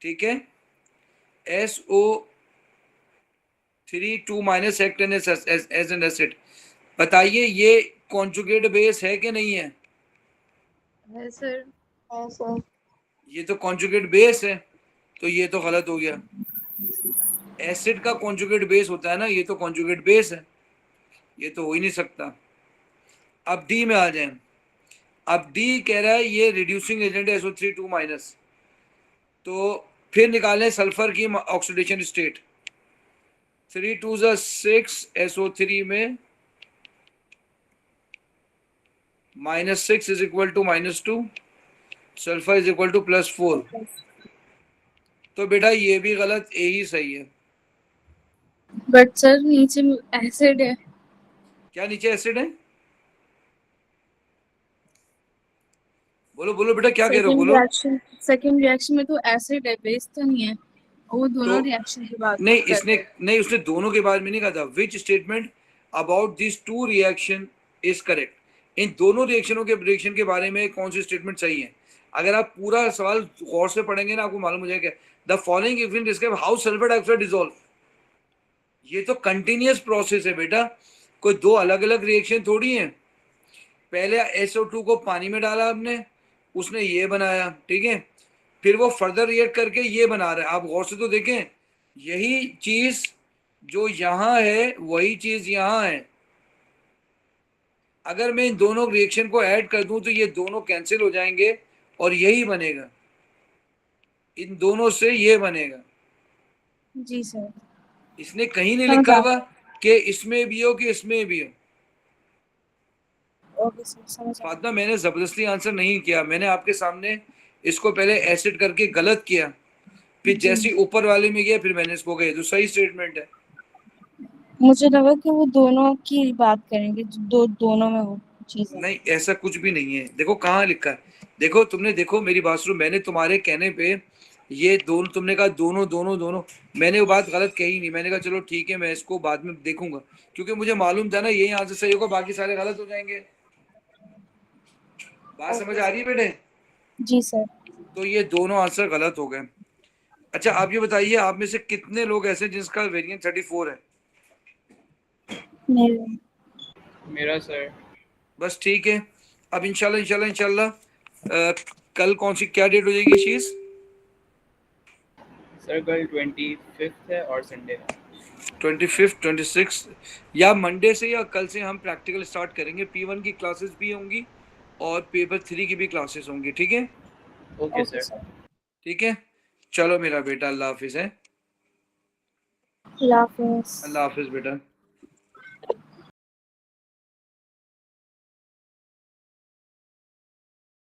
ठीक है, SO3 2- act as N acid. बताइए ये कॉन्जुगेट बेस है कि नहीं है? है सर। है सर। ये तो कॉन्जुगेट बेस है, तो ये तो गलत हो गया। एसिड का कॉन्जुगेट बेस होता है ना, ये तो कॉन्जुगेट बेस है, ये तो हो ही नहीं सकता। अब डी में आ जाए। अब डी कह रहा है ये रिड्यूसिंग एजेंट है SO3 2-। तो फिर निकालें सल्फर की ऑक्सीडेशन स्टेट। 3 2 6 SO3 में -6 is equal to -2, sulphur is equal to +4। तो बेटा ये भी गलत, ए ही सही है। बट सर नीचे एसिड है। क्या नीचे एसिड है? बोलो बोलो बेटा क्या कह रहे हो, बोलो। सेकंड रिएक्शन में तो एसिड है, बेस तो नहीं है। वो दोनों तो रिएक्शन की बात नहीं, करते इसने हैं। नहीं, उसने दोनों के बारे में नहीं कहा था। Which statement about this two reaction is correct? इन दोनों रिएक्शन के बारे में कौन सी स्टेटमेंट सही है? अगर आप पूरा सवाल गौर से पढ़ेंगे ना, आपको मालूम हो जाएगा। The following event describe how sulphur dioxide dissolve. ये तो कंटिन्यूअस प्रोसेस है बेटा, कोई दो अलग अलग रिएक्शन थोड़ी है। पहले SO2 को पानी में डाला आपने, उसने ये बनाया, ठीक है, फिर वो फर्दर रिएक्ट करके ये बना रहा है। आप गौर से तो देखें, यही चीज जो यहाँ है वही चीज यहाँ है। अगर मैं इन दोनों रिएक्शन को ऐड कर दूं तो ये दोनों कैंसिल हो जाएंगे और यही बनेगा, इन दोनों से ये बनेगा। जी सर। इसने कहीं नहीं समझ लिखा आ- हुआ कि इसमें भी हो कि इसमें भी हो। ओके सर, समझ आ- फातिमा मैंने जबरदस्ती आंसर नहीं किया, मैंने आपके सामने इसको पहले एसिड करके गलत किया, फिर जैसे ऊपर वाले में गया फिर मैंने इसको कहा तो सही स्टेटमेंट है। मुझे लगा कि वो दोनों की बात करेंगे, दोनों में वो चीज है। नहीं ऐसा कुछ भी नहीं है, देखो कहाँ लिखा है। देखो तुमने, देखो मेरी बात सुनो, मैंने तुम्हारे कहने पे ये दोनों, तुमने कहा दोनों दोनों दोनों, मैंने वो बात गलत कही नहीं। मैंने कहा चलो ठीक है, मैं इसको बाद में देखूंगा, क्योंकि मुझे मालूम था ना यही आंसर सही होगा, बाकी सारे गलत हो जाएंगे। बात समझ आ रही है बेटे? जी सर। तो ये दोनों आंसर गलत हो गए। अच्छा आप ये बताइए, आप में से कितने लोग ऐसे जिसका वेरिएंट 34 है? मेरे मेरा सर। बस ठीक है। अब इंशाल्लाह इंशाल्लाह इंशाल्लाह कल कौन सी क्या डेट हो जाएगी शीज? सर कल 25 है और संडे है। 25, 26 या मंडे से या कल से हम प्रैक्टिकल स्टार्ट करेंगे। P1 की क्लासेस भी होंगी और पेपर 3 की भी क्लासेस होंगी, ठीक है? Okay sir. ठीक है, चलो मेरा बेटा, अल्लाह हाफिज है। अल्लाह हाफिज। अल्लाह हाफिज बेटा।